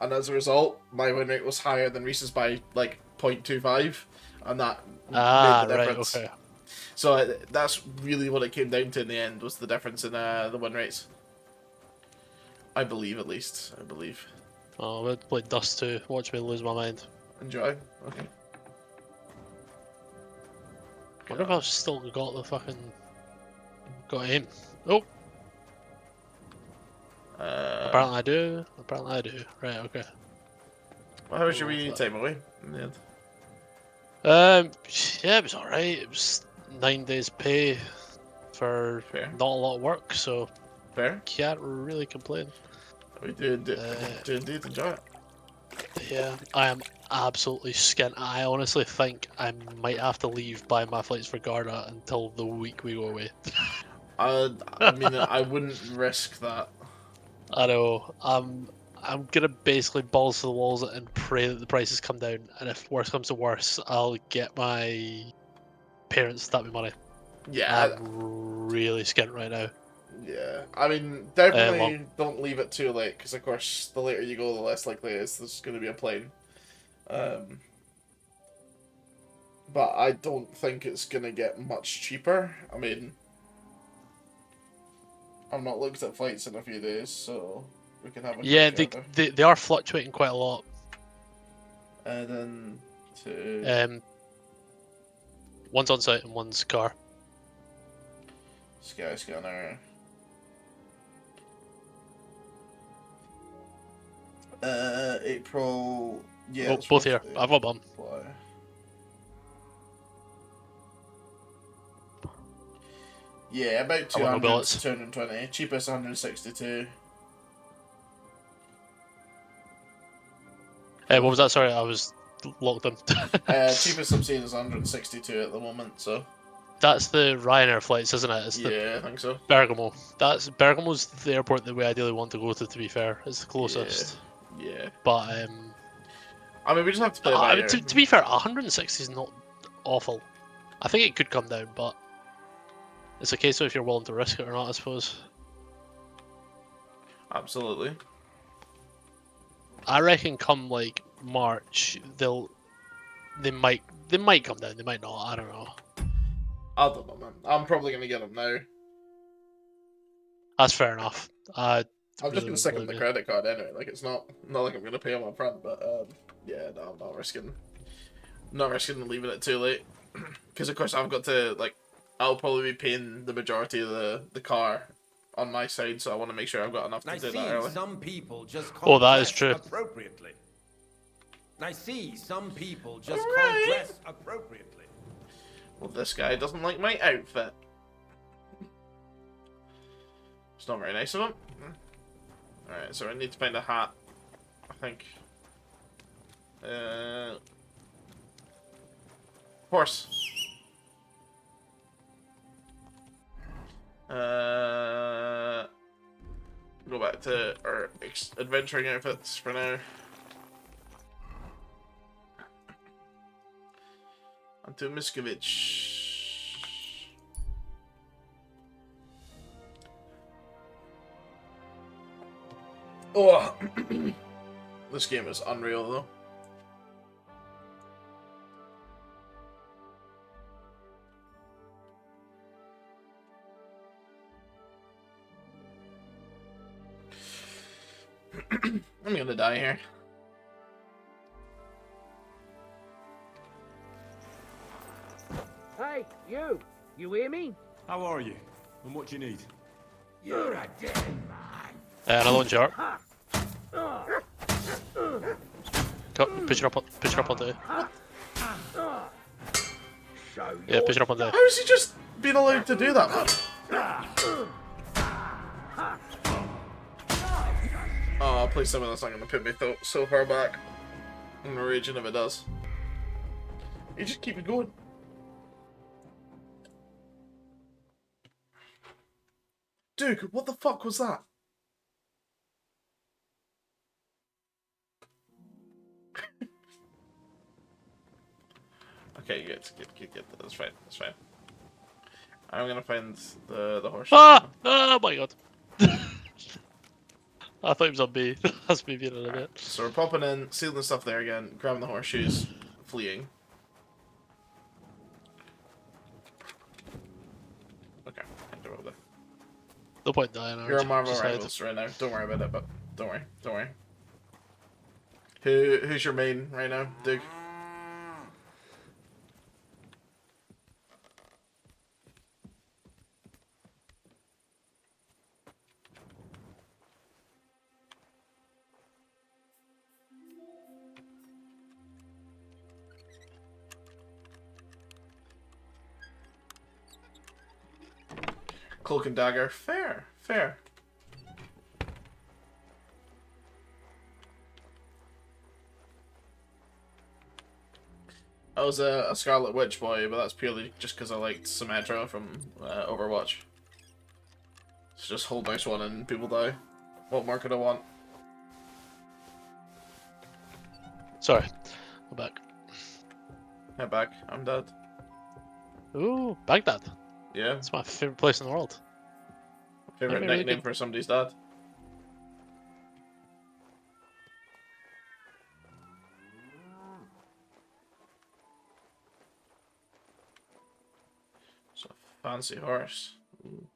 And as a result, my win rate was higher than Reese's by like 0.25, and that Ah, made the right. difference. Okay. So that's really what it came down to in the end, was the difference in the win rates. I believe, at least. I believe. Oh, I'm about to play Dust 2. Watch me lose my mind. Enjoy. Okay. I wonder if I've still got the fucking Got aim. Oh, apparently I do. Apparently I do. Right, okay. Well, how was your wee time away in the end? Yeah, it was alright. It was 9 days pay for Fair. not a lot of work, so Fair. can't really complain. We do indeed enjoy it. Yeah, I am absolutely skint. I honestly think I might have to leave by my flights for Garda until the week we go away. I mean, I wouldn't risk that. I know. I'm gonna basically balls to the walls and pray that the prices come down. And if worse comes to worse, I'll get my parents to tap me money. Yeah. I'm really skint right now. Yeah. I mean, definitely don't leave it too late, because of course, the later you go, the less likely it is there's going to be a plane. But I don't think it's going to get much cheaper. I mean, I've not looked at flights in a few days, so we can have a Yeah, quick gander. they are fluctuating quite a lot. And then to One's on site and one's car. Skyscanner. April. Yeah, Oh, both here. I've got one. Yeah, about I want no 200 billets. to 220. Cheapest 162. Hey, what was that? Sorry, I was locked in. Cheapest I'm seeing is 162 at the moment, so. That's the Ryanair flights, isn't it? It's I think so. Bergamo. Bergamo's the airport that we ideally want to go to be fair. It's the closest. Yeah. But I mean, we just have to play it by ear. to be fair, 160 is not awful. I think it could come down, but it's a case of if you're willing to risk it or not, I suppose. Absolutely. I reckon come like March, they might come down. They might not. I don't know. I don't know, man. I'm probably gonna get them now. That's fair enough. I'm just gonna stick them the credit card anyway. Like, it's not like I'm gonna pay them up front, but yeah, no, I'm not risking leaving it too late. Because of course I've got to, like, I'll probably be paying the majority of the car on my side, so I want to make sure I've got enough to do that early. Some people just can't Oh, that is dress true. appropriately. I see some people just can't dress appropriately. Well, this guy doesn't like my outfit. It's not very nice of him. Alright, so I need to find a hat, I think. Horse. Go back to our adventuring outfits for now. And to Miskovich. Oh, this game is unreal though. I'm gonna die here. Hey, you! You hear me? How are you? And what do you need? You're a dead man. Another one, Jar. Push it up on there. Yeah, push it up on there. How is he just being allowed to do that, man? Oh, please tell me that's not going to put me so far back. I'm raging if it does. You just keep it going. Dude, what the fuck was that? Okay, good. That's fine. I'm gonna find the horse. Ah! Oh my god. I thought he was on B. That's me being a bit. So we're popping in, sealing the stuff there again, grabbing the horseshoes, fleeing. Okay, can't do all that. No point dying. You're a Marvel Rivals right now. Don't worry about it, but don't worry. Who's your main right now, Dig? Cloak and dagger. Fair, fair. I was a Scarlet Witch boy, but that's purely just because I liked Symmetra from Overwatch. It's just hold mouse one and people die. What more could I want? Sorry, I'm back. Head back. I'm dead. Ooh, Baghdad. Yeah. It's my favorite place in the world. Favorite Really nickname good. for somebody's dad. It's a fancy horse. Ooh.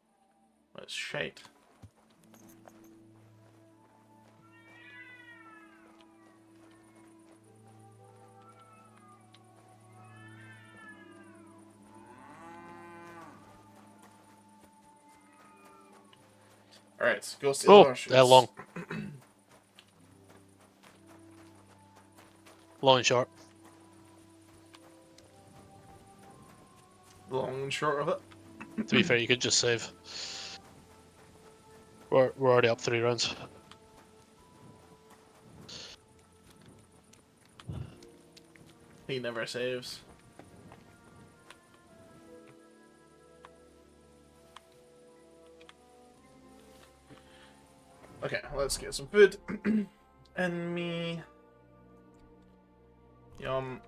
That's shite. Alright, go steal the horses. Long. Long and short. Long and short of it. To be fair, you could just save. We're already up 3 rounds. He never saves. Okay, let's get some food. And me. Yum.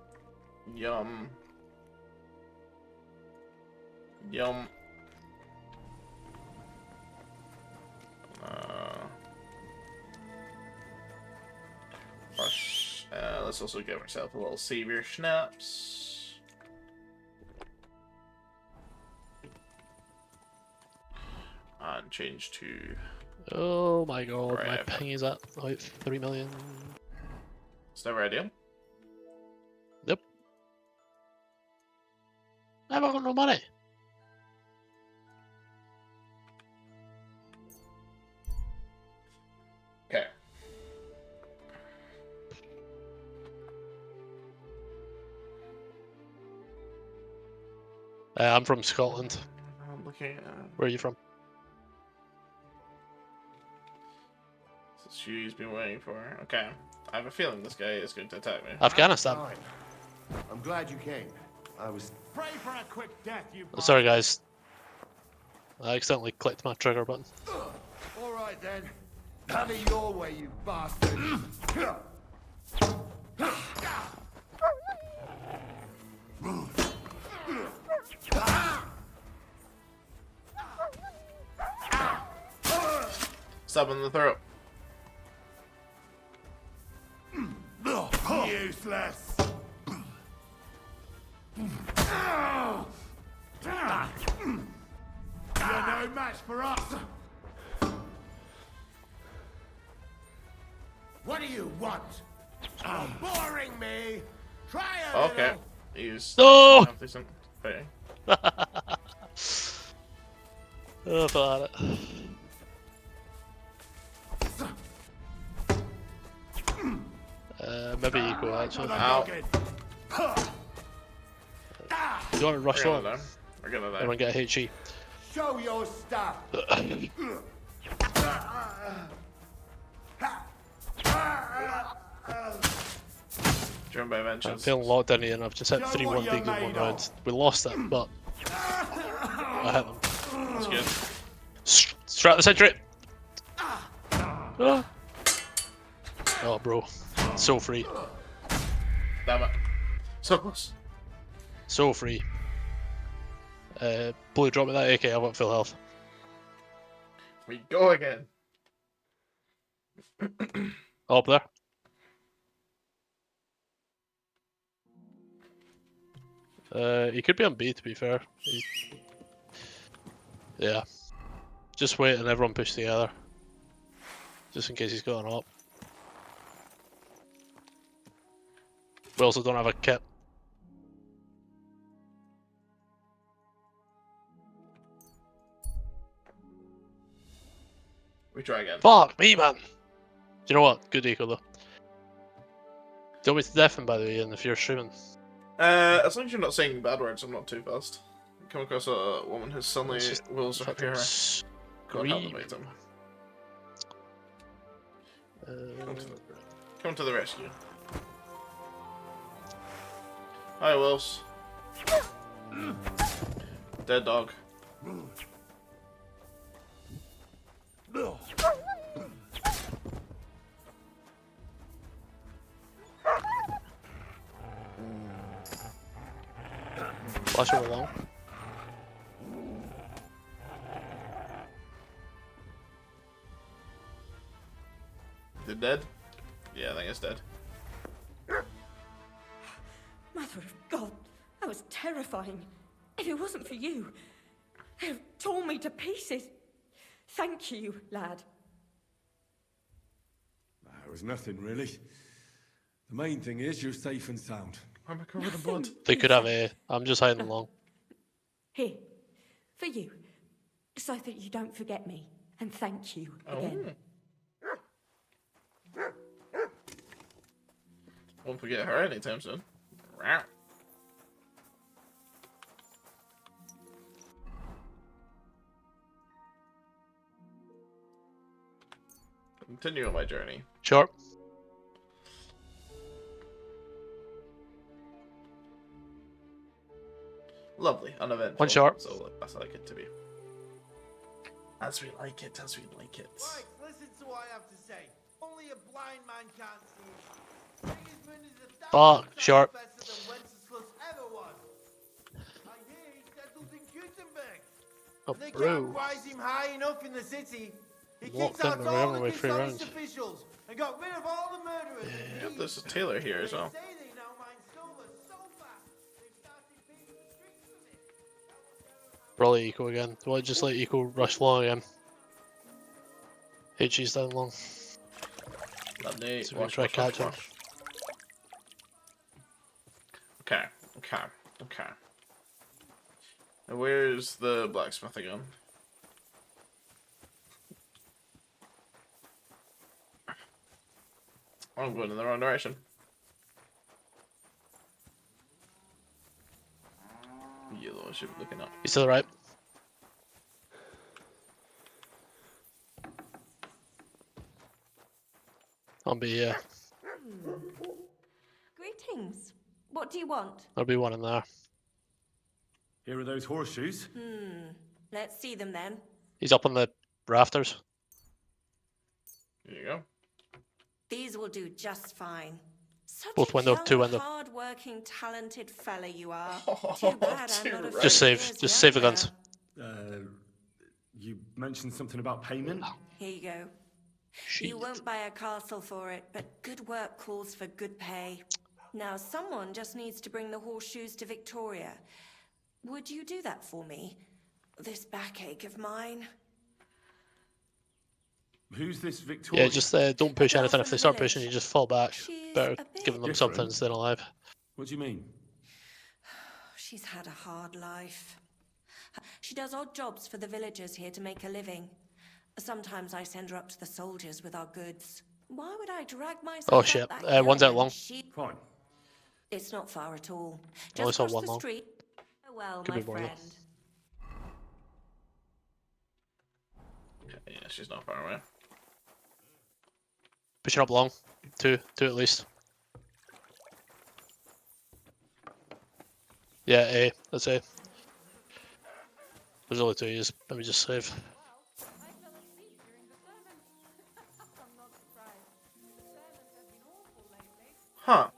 Yum. Yum. Let's also give ourselves a little savior schnapps. And change to... Oh my god, Right, my ping is at like 3 million. It's never ideal. Yep. I've got no money. Okay. I'm from Scotland. I'm looking at... Where are you from? She's been waiting for her. Okay. I have a feeling this guy is going to attack me. Afghanistan. I'm glad you came. I was... Pray for a quick death, you Oh, sorry guys. I accidentally clicked my trigger button. All right then. Have it your way, you bastard. Stab in the throat. Useless. You're no match for us. What do you want? You're boring me. Try a Okay. little. He's No! decent. Okay. Oh, I thought it. Maybe equal actually. Ow. You want to rush We're on? gonna die. We're gonna die. Everyone get a HE. Show your stuff. Driven by I'm vengeance. feeling locked in here and I've just hit 3-1 big in 1 round. We lost it, but I hit them. That's good. Straight at the century! Ah. Oh, bro. So free. Damn it. So close. So free. Blue, drop me that AK, I've got full health. We go again. Oh, up there. He could be on B, to be fair. Yeah. Just wait and everyone push together. Just in case he's got an op. We also don't have a kit. We try again. Fuck me, man! Do you know what? Good eco, though. Do you want me to deafen, by the way, and if you're streaming? As long as you're not saying bad words, I'm not too fast. come across a woman whose suddenly wills to appear. Go and help the victim. Come to the rescue. Hi, Wills. Dead dog. Flush her along. They're dead? Yeah, I think it's dead. Mother of God, that was terrifying. If it wasn't for you, they'd have torn me to pieces. Thank you, lad. It was nothing, really. The main thing is you're safe and sound. Why am I covered in blood? They could have a. I'm just hiding along. Here, for you, so that you don't forget me. And thank you again. Won't forget her anytime soon. Continue on my journey. Sure. Lovely, uneventful. One shot. So that's like it to be. As we like it, as we like it. Right, listen to what I have to say. Only a blind man can't see. Sigismund is 1,000 times sharp. better than Wenceslas ever was. I hear he settled in Gutenberg. Oh, They bro. can't rise him high enough in the city. He Walked kicked in out the all railway the way 3 dishonest rounds. officials and got rid of all the murderers. Yep, there's a tailor here as well. They say they now mine silver so fast they've started paying the streets with it. Probably Eco again. Well, just let Eco rush long again. HG's down long. Lovely. So we can try catch him. Okay, okay, okay. Now where's the blacksmith again? I'm going in the wrong direction. Yellow, I should be looking up. He's to the right. I'll be Greetings. What do you want? There'll be one in there. Here are those horseshoes. Let's see them then. He's up on the rafters. There you go. These will do just fine. Such Both a window, young, two window. hard-working, talented fella you are. Too bad I'm not a few Just save. years Just save the younger. guns. You mentioned something about payment? Here you go. You won't buy a castle for it, but good work calls for good pay. Now someone just needs to bring the horseshoes to Victoria. Would you do that for me? This backache of mine. Who's this Victoria? Yeah, just don't push girl anything. from If they the start village. pushing, you just fall back. She's Better a bit giving them different. something staying alive. What do you mean? She's had a hard life. She does odd jobs for the villagers here to make a living. Sometimes I send her up to the soldiers with our goods. Why would I drag myself Oh up shit! that hill One's out when long. Fine. It's not far at all. Only Just saw cross one the long. street. Oh well, Could my be more, though. friend. Okay, yeah, she's not far away. Pushing up long. Two at least. Yeah, A. That's A. There's only two. Let me just save. Huh.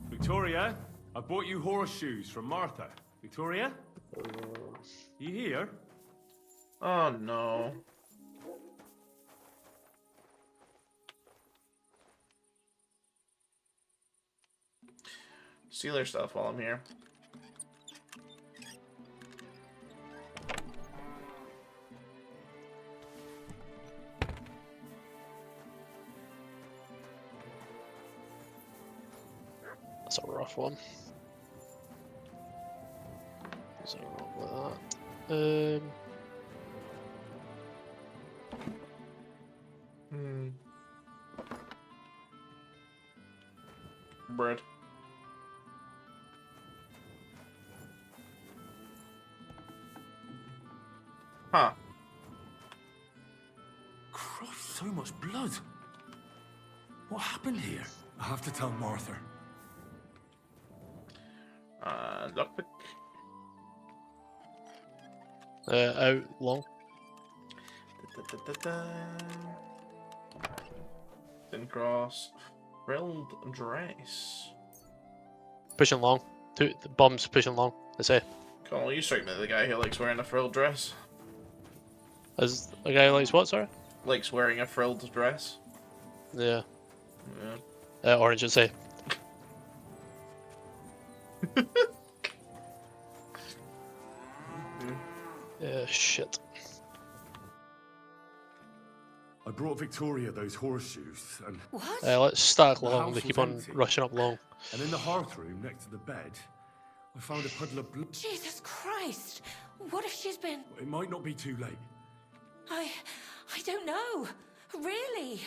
Victoria, I bought you horseshoes from Martha. Victoria? You here? Oh no. Steal her stuff while I'm here. That's a rough one. There's nothing wrong with that. Bread. Huh. Christ, so much blood. What happened here? I have to tell Martha. Lockpick. Out long. Thin cross. Frilled dress. Pushing long. The bomb's pushing long, I say. Connell, you strike me as the guy who likes wearing a frilled dress. As a guy who likes what, sorry? Likes wearing a frilled dress. Yeah. Yeah. Orange, I'd say. Yeah, shit. I brought Victoria those horseshoes, and What? Let's stack the long. house They keep was on empty. rushing up long. And in the hearth room next to the bed, I found a puddle of blood. Jesus Christ! What if she's been... It might not be too late. I don't know. Really?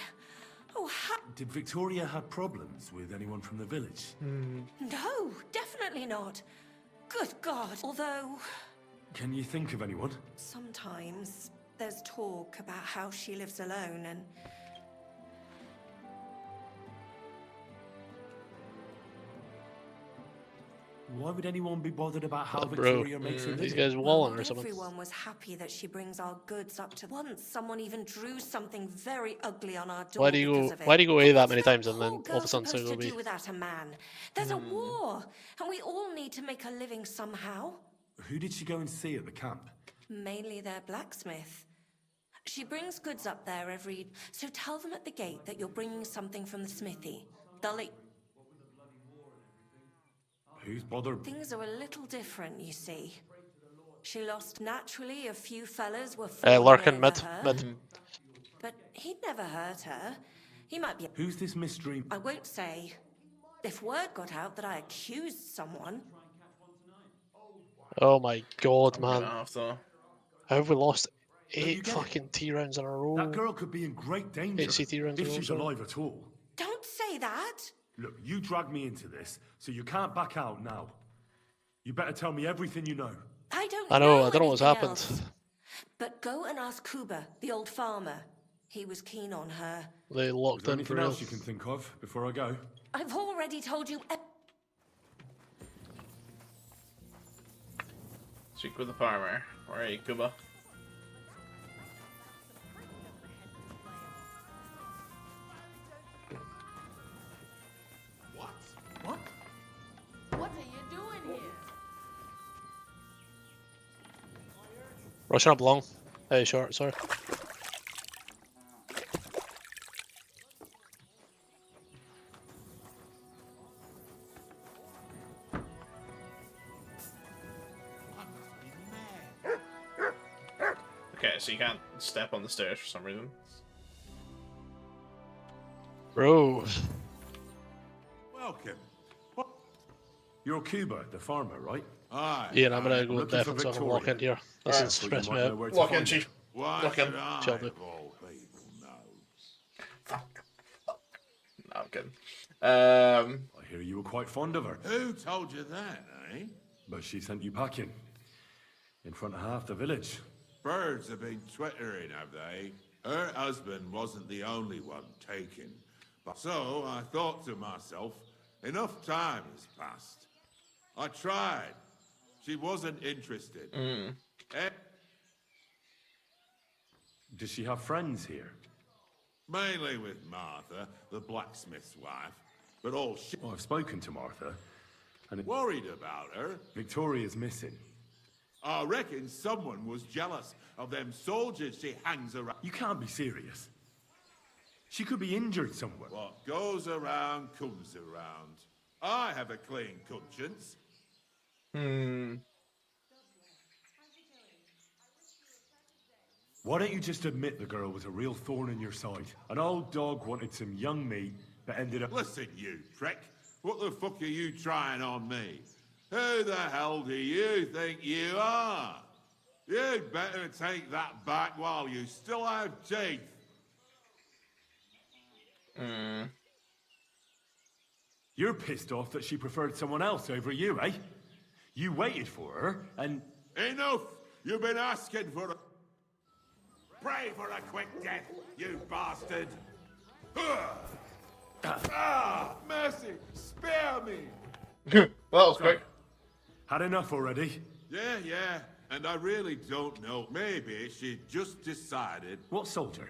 Oh, Did Victoria have problems with anyone from the village? No, definitely not. Good God. Although, Can you think of anyone? sometimes there's talk about how she lives alone and... Why would anyone be bothered about how Bro, Victoria makes her these living? guys walling or Not something. everyone was happy that she brings our goods up to... Once someone even drew something very ugly on our door Why do you because go? of it. Why do you go A that What's many times and then poor all of girl a sudden so supposed go to B? do without a man? There's a war, and we all need to make a living somehow. Who did she go and see at the camp? Mainly their blacksmith. She brings goods up there every... So tell them at the gate that you're bringing something from the smithy. They'll let... Who's bothered? Things are a little different, you see. She lost naturally. A few fellas were Larkin falling mid. over her. Mid. But he'd never hurt her. He might be... Who's this mystery? I won't say. If word got out that I accused someone... Oh my god, I'm man. gonna have to... How have we lost you 8 get it? fucking T rounds in a row? That girl could be in great danger 8 CT rounds in a if row. she's sorry. alive at all. Don't say that! Look, you dragged me into this, so you can't back out now. You better tell me everything you know. I don't I know don't know what's anything happened. else. But go and ask Kuba, the old farmer. He was keen on her. They Is locked there in for anything real. else you can think of before I go? I've already told you... Speak with the farmer. Alright, Kuba. What? What? What are you doing here? Rushing up long. Hey, short, sorry. Okay, so you can't step on the stairs for some reason. Bro. Welcome. You're Cuba, the farmer, right? Aye. Ian, I'm gonna I'm go looking deaf for and so I can Victoria. walk in here. This Thought is you stressing might me know out. where to Walk in, find chief. her. Why Look in. should I, Chill, dude. of all people, know? Fuck. No, I'm kidding. I hear you were quite fond of her, Who told you that, eh? but she sent you packing. In front of half the village. Birds have been twittering, have they? Her husband wasn't the only one taken. But so I thought to myself, enough time has passed. I tried. She wasn't interested. Does she have friends here? Mainly with Martha, the blacksmith's wife. But all shit. Well, I've spoken to Martha, and Worried about her. Victoria's missing. I reckon someone was jealous of them soldiers she hangs around. You can't be serious. She could be injured somewhere. What goes around comes around. I have a clean conscience. Why don't you just admit the girl was a real thorn in your side? An old dog wanted some young meat, but ended up... Listen, you prick. What the fuck are you trying on me? Who the hell do you think you are? You'd better take that back while you still have teeth. You're pissed off that she preferred someone else over you, eh? You waited for her, and... Enough! You've been asking for... Pray for a quick death, you bastard! Ah, mercy! Spare me! Well, that was quick. Had enough already? Yeah, and I really don't know. Maybe she just decided. What soldier?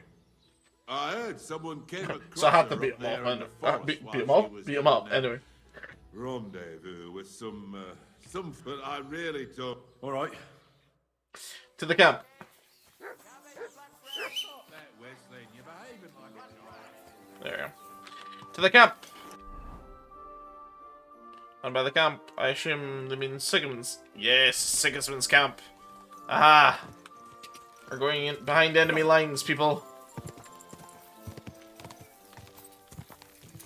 I heard someone came across So I had to her beat up him there up, in the and forest beat while him she up, was beat him having up. a Anyway, rendezvous with some, but I really don't. All right. to the camp. Wesley, you're behaving like a child. There we go. To the camp. And by the camp, I assume they mean Sigismund's. Yes, Sigismund's camp. Aha! We're going in behind enemy lines, people.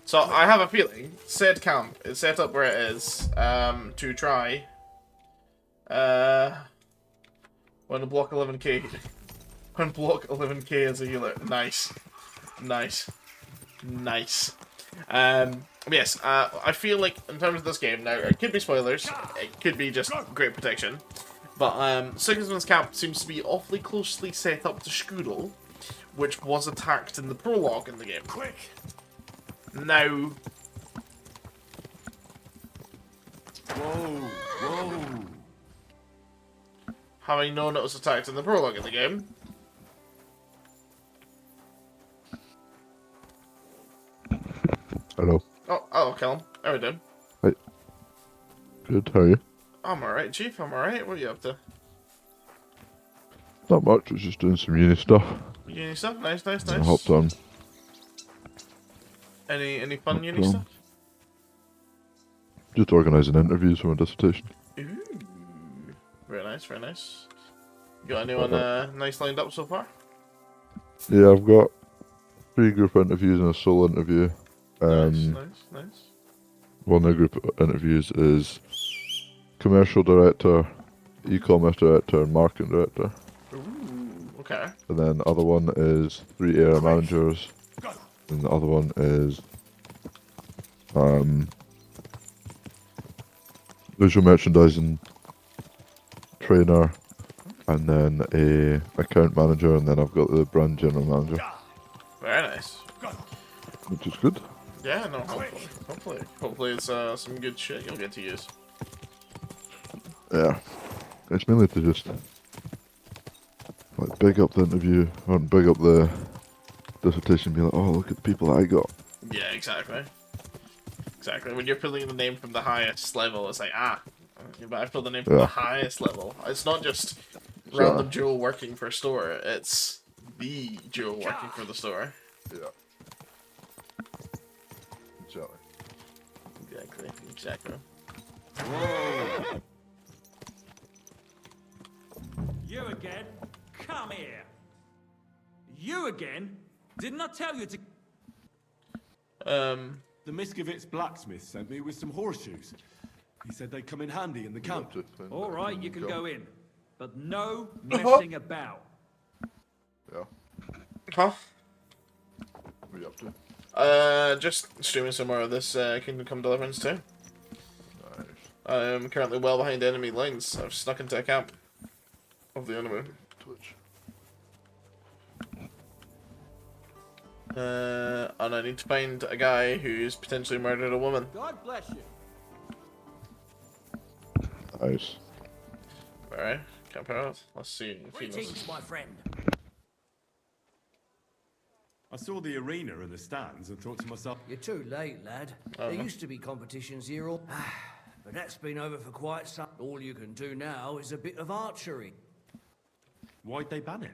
So I have a feeling said camp is set up where it is to try when block 11k when block 11k as a healer. Nice. Yes, I feel like in terms of this game, now it could be spoilers, it could be just great protection, but Sigismund's camp seems to be awfully closely set up to Skudel, which was attacked in the prologue in the game. Quick! Now... Whoa! Having known it was attacked in the prologue in the game... Hello. Oh, Callum. How are you doing? Hi. Good, how are you? I'm alright, Chief. I'm alright. What are you up to? Not much, I was just doing some uni stuff. Uni stuff? Nice. I hopped on. Any fun uni stuff? Just organising interviews for my dissertation. Ooh. Very nice. Got anyone nice lined up so far? Yeah, I've got 3 group interviews and a solo interview. Nice. One of the group interviews is commercial director, e-commerce director, and marketing director. Ooh, okay. And then the other one is 3 area managers. And the other one is visual merchandising trainer, and then a account manager, and then I've got the brand general manager. Very nice. Which is good. Yeah, no, hopefully it's some good shit you'll get to use. Yeah. It's mainly to just like big up the interview or big up the dissertation, be like, oh, look at the people that I got. Yeah, exactly. When you're pulling the name from the highest level, it's like, but I pulled the name from the highest level. It's not just random Joe working for a store, it's the Joe working for the store. Yeah. Exactly. Whoa. You again? Come here. You again? Didn't I tell you to... The Miskovitz blacksmith sent me with some horseshoes. He said they'd come in handy in the camp. All right, you can go in. But no messing about. Yeah. Huh? What are you up to? Just streaming some more of this Kingdom Come Deliverance too. Nice. I'm currently well behind enemy lines. I've snuck into a camp of the enemy. Twitch. And I need to find a guy who's potentially murdered a woman. God bless you. Nice. Alright, camp out. Let's see. Greetings, my friend. I saw the arena and the stands and thought to myself, You're too late, lad. There used to be competitions here, but that's been over for quite some. All you can do now is a bit of archery. why'd they ban it?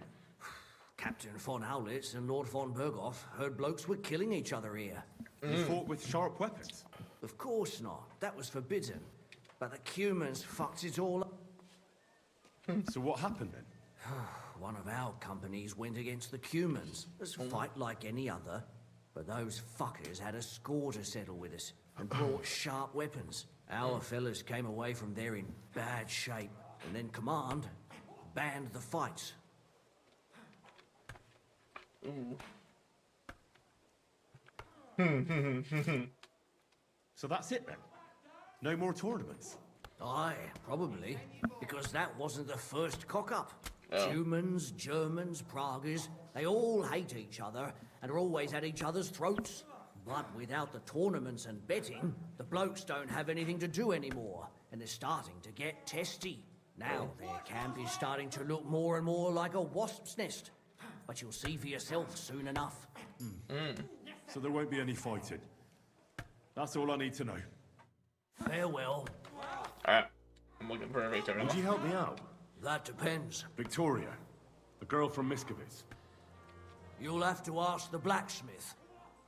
Captain von Howlitz and Lord von Berghoff heard blokes were killing each other here. You fought with sharp weapons? Of course not. That was forbidden. But the Cumans fucked it all up. So what happened then? One of our companies went against the Cumans. It was a fight like any other. But those fuckers had a score to settle with us and brought sharp weapons. Our fellas came away from there in bad shape. And then Command banned the fights. So that's it then? No more tournaments? Aye, probably. Because that wasn't the first cock-up. Humans, Germans, Praguers, they all hate each other and are always at each other's throats. But without the tournaments and betting, the blokes don't have anything to do anymore, and they're starting to get testy. Now their camp is starting to look more and more like a wasp's nest. But you'll see for yourself soon enough. So there won't be any fighting. That's all I need to know. Farewell. Alright. I'm looking for a Victoria. Would you help me out? That depends. Victoria, the girl from Miskovitz. You'll have to ask the blacksmith.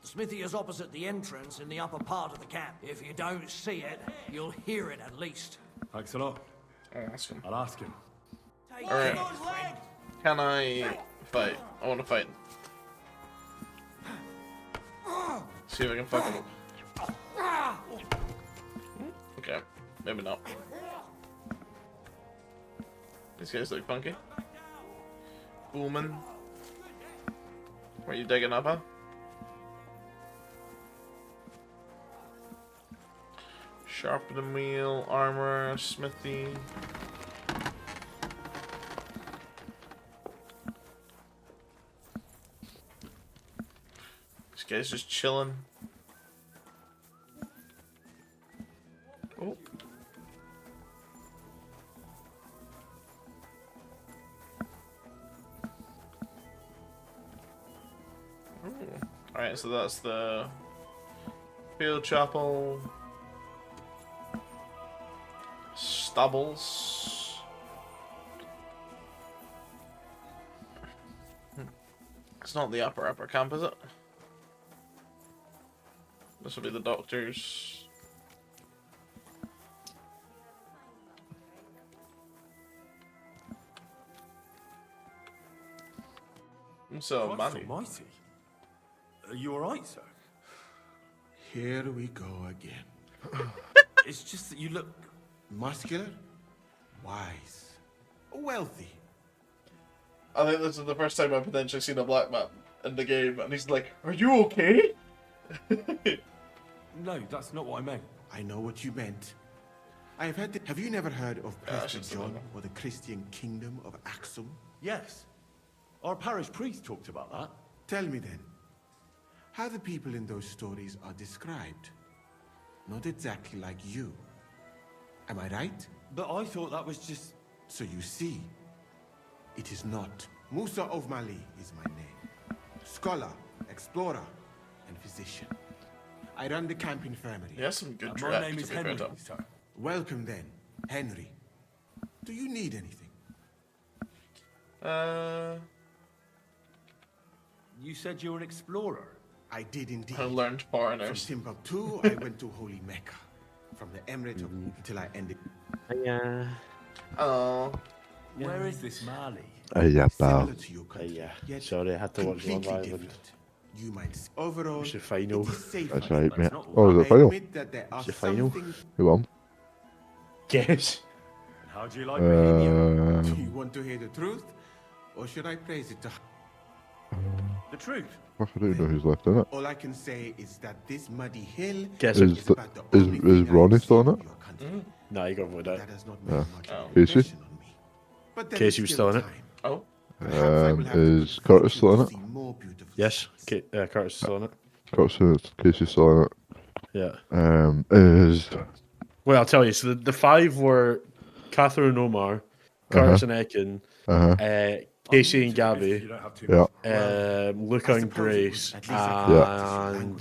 The smithy is opposite the entrance in the upper part of the camp. If you don't see it, you'll hear it at least. Thanks a lot. I'll ask him. I'll ask him. Alright. Can I fight? I want to fight. See if I can fuck him up. Okay. Maybe not. These guys look funky. Booming. What are you digging up, huh? Sharpen wheel, armor, smithy. This guy's just chilling. Oh. Alright, so that's the field chapel. Stubbles. It's not the upper camp, is it? This will be the doctor's. So, Manny. Almighty. Are you alright, sir? Here we go again. It's just that you look muscular, wise, wealthy. I think this is the first time I've potentially seen a black man in the game, and he's like, "Are you okay?" No, that's not what I meant. I know what you meant. Have you never heard of Prester John or the Christian Kingdom of Axum? Yes. Our parish priest talked about that. Tell me then, how the people in those stories are described. Not exactly like you. Am I right? But I thought that was just... So you see, it is not. Musa of Mali is my name. Scholar, explorer, and physician. I run the camp infirmary. Yes, some good My name is Henry, sir. Welcome then, Henry. Do you need anything? You said you were an explorer. I did indeed. I learned foreigners. From Timbuktu, I went to Holy Mecca. From the Emirate of until I ended. Oh. Where is this Mali? Yeah, pal. Similar to your country, yet Sorry, I had to watch Love completely Island. different. You might say, overall, It's your final. it is safer. That's right, mate. not Oh, is it I final? admit that there are It's your final. some things- Who won? Guess. How do you like Bohemia? Do you want to hear the truth, or should I praise it to? The truth. Fuck, I don't know who's left in it. All I can say is that this muddy hill Guess Is, is the, about the is, only is thing I Ronnie have still seen in it? your country. No, you got voted out. That has not Yeah. made much of an Casey? impression on me. But there is Casey was still in it. time. Oh. Perhaps I will have the Is good Curtis still in fortune it? to see more beautiful Yes, Curtis is still in it. Casey's still in it. Yeah. Is Well, I'll tell you. So the five were Catherine and Omar, Curtis and Ekin, Casey and Gabby, Luca and Grace, and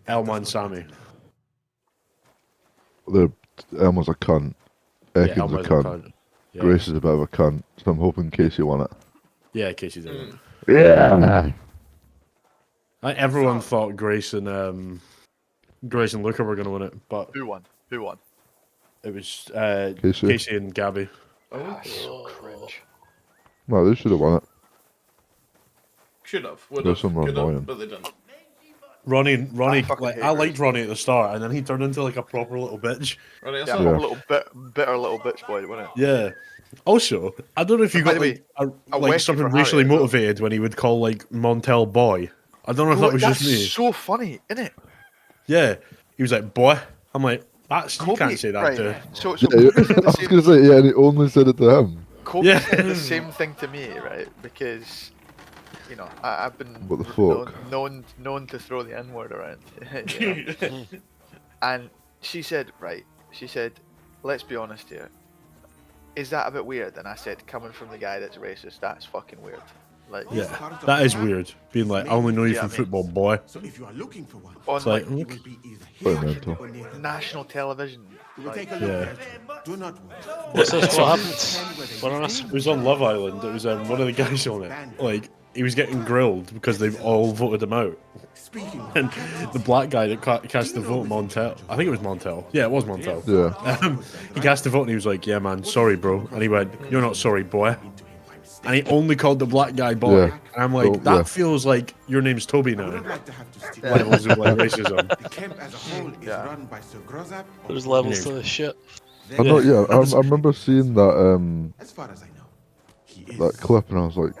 Elma and Sammy. the Elma's a cunt. Ekin's Elma's a cunt. Yeah. Grace is a bit of a cunt. So I'm hoping Casey won it. Yeah, Casey's in it. Yeah. Everyone thought Grace and Luca were going to win it, but Who won? Who won? it was Casey. Casey and Gabby. Ah, so cringe. No, they should have won it. Should have. Would There's have. some Could annoying. have. But they didn't. Ronnie, fucking like, hate I liked Ronnie at the start, and then he turned into like a proper little bitch. Ronnie, Yeah, I'm a little bitter little bitch boy, wasn't it? Yeah. Also, I don't know if you By got the way, like Westie something for Harry racially as well. motivated when he would call like Montel boy. I don't know if Bro, that was that's just me. so funny, isn't it? Yeah, he was like boy. I'm like, that's you Kobe, can't say that right. to. So Yeah, I was going to say, yeah, and he only said it to him. Kobe said the same thing to me, right? Because, you know, I've been What the fuck? known to throw the N-word around. You know? And she said, right, she said, let's be honest here. Is that a bit weird? And I said, coming from the guy that's racist, that's fucking weird. Like, yeah, that is weird. Being like, I only know you from football, boy. So if you are looking for one, on it's like, national television. Like, yeah. Do not What's this? What happened? It was on Love Island. It was one of the guys on it. Like, he was getting grilled because they've all voted him out. And the black guy that cast the vote, Montel. I think it was Montel. Yeah, it was Montel. Yeah. He cast the vote and he was like, yeah, man, sorry, bro. And he went, you're not sorry, boy. And he only called the black guy boy. Yeah. And I'm like, that feels like your name's Toby now. When it wasn't like racism. There's levels to this shit. I know, yeah, I remember seeing that that clip and I was like,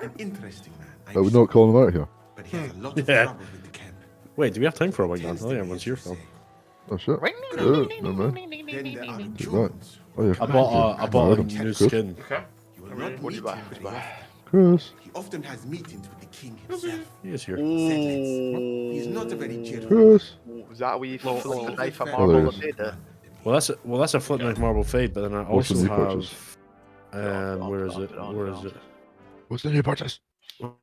are we not calling him out here? Yeah. Wait, do we have time for a wing dance? I think everyone's here for. Oh shit. No, man. Take that. Oh, yeah, I bought a new skin. Okay. What do you buy? Chris. He often has meetings with the king himself. He is here. He's not a very cheerful. Chris. Was that wee flip the knife and Oh, marble there of is. Data? Well, that's a flip knife marble fade, but then I What's the also new have. purchase? Where is it? Where is it? What's the new purchase?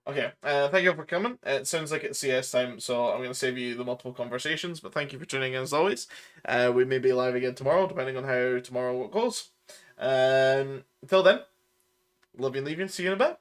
Okay, thank you for coming. It sounds like it's CS time, so I'm going to save you the multiple conversations, but thank you for tuning in as always. We may be live again tomorrow, depending on how tomorrow goes. Until then, love you and leave you, see you in a bit.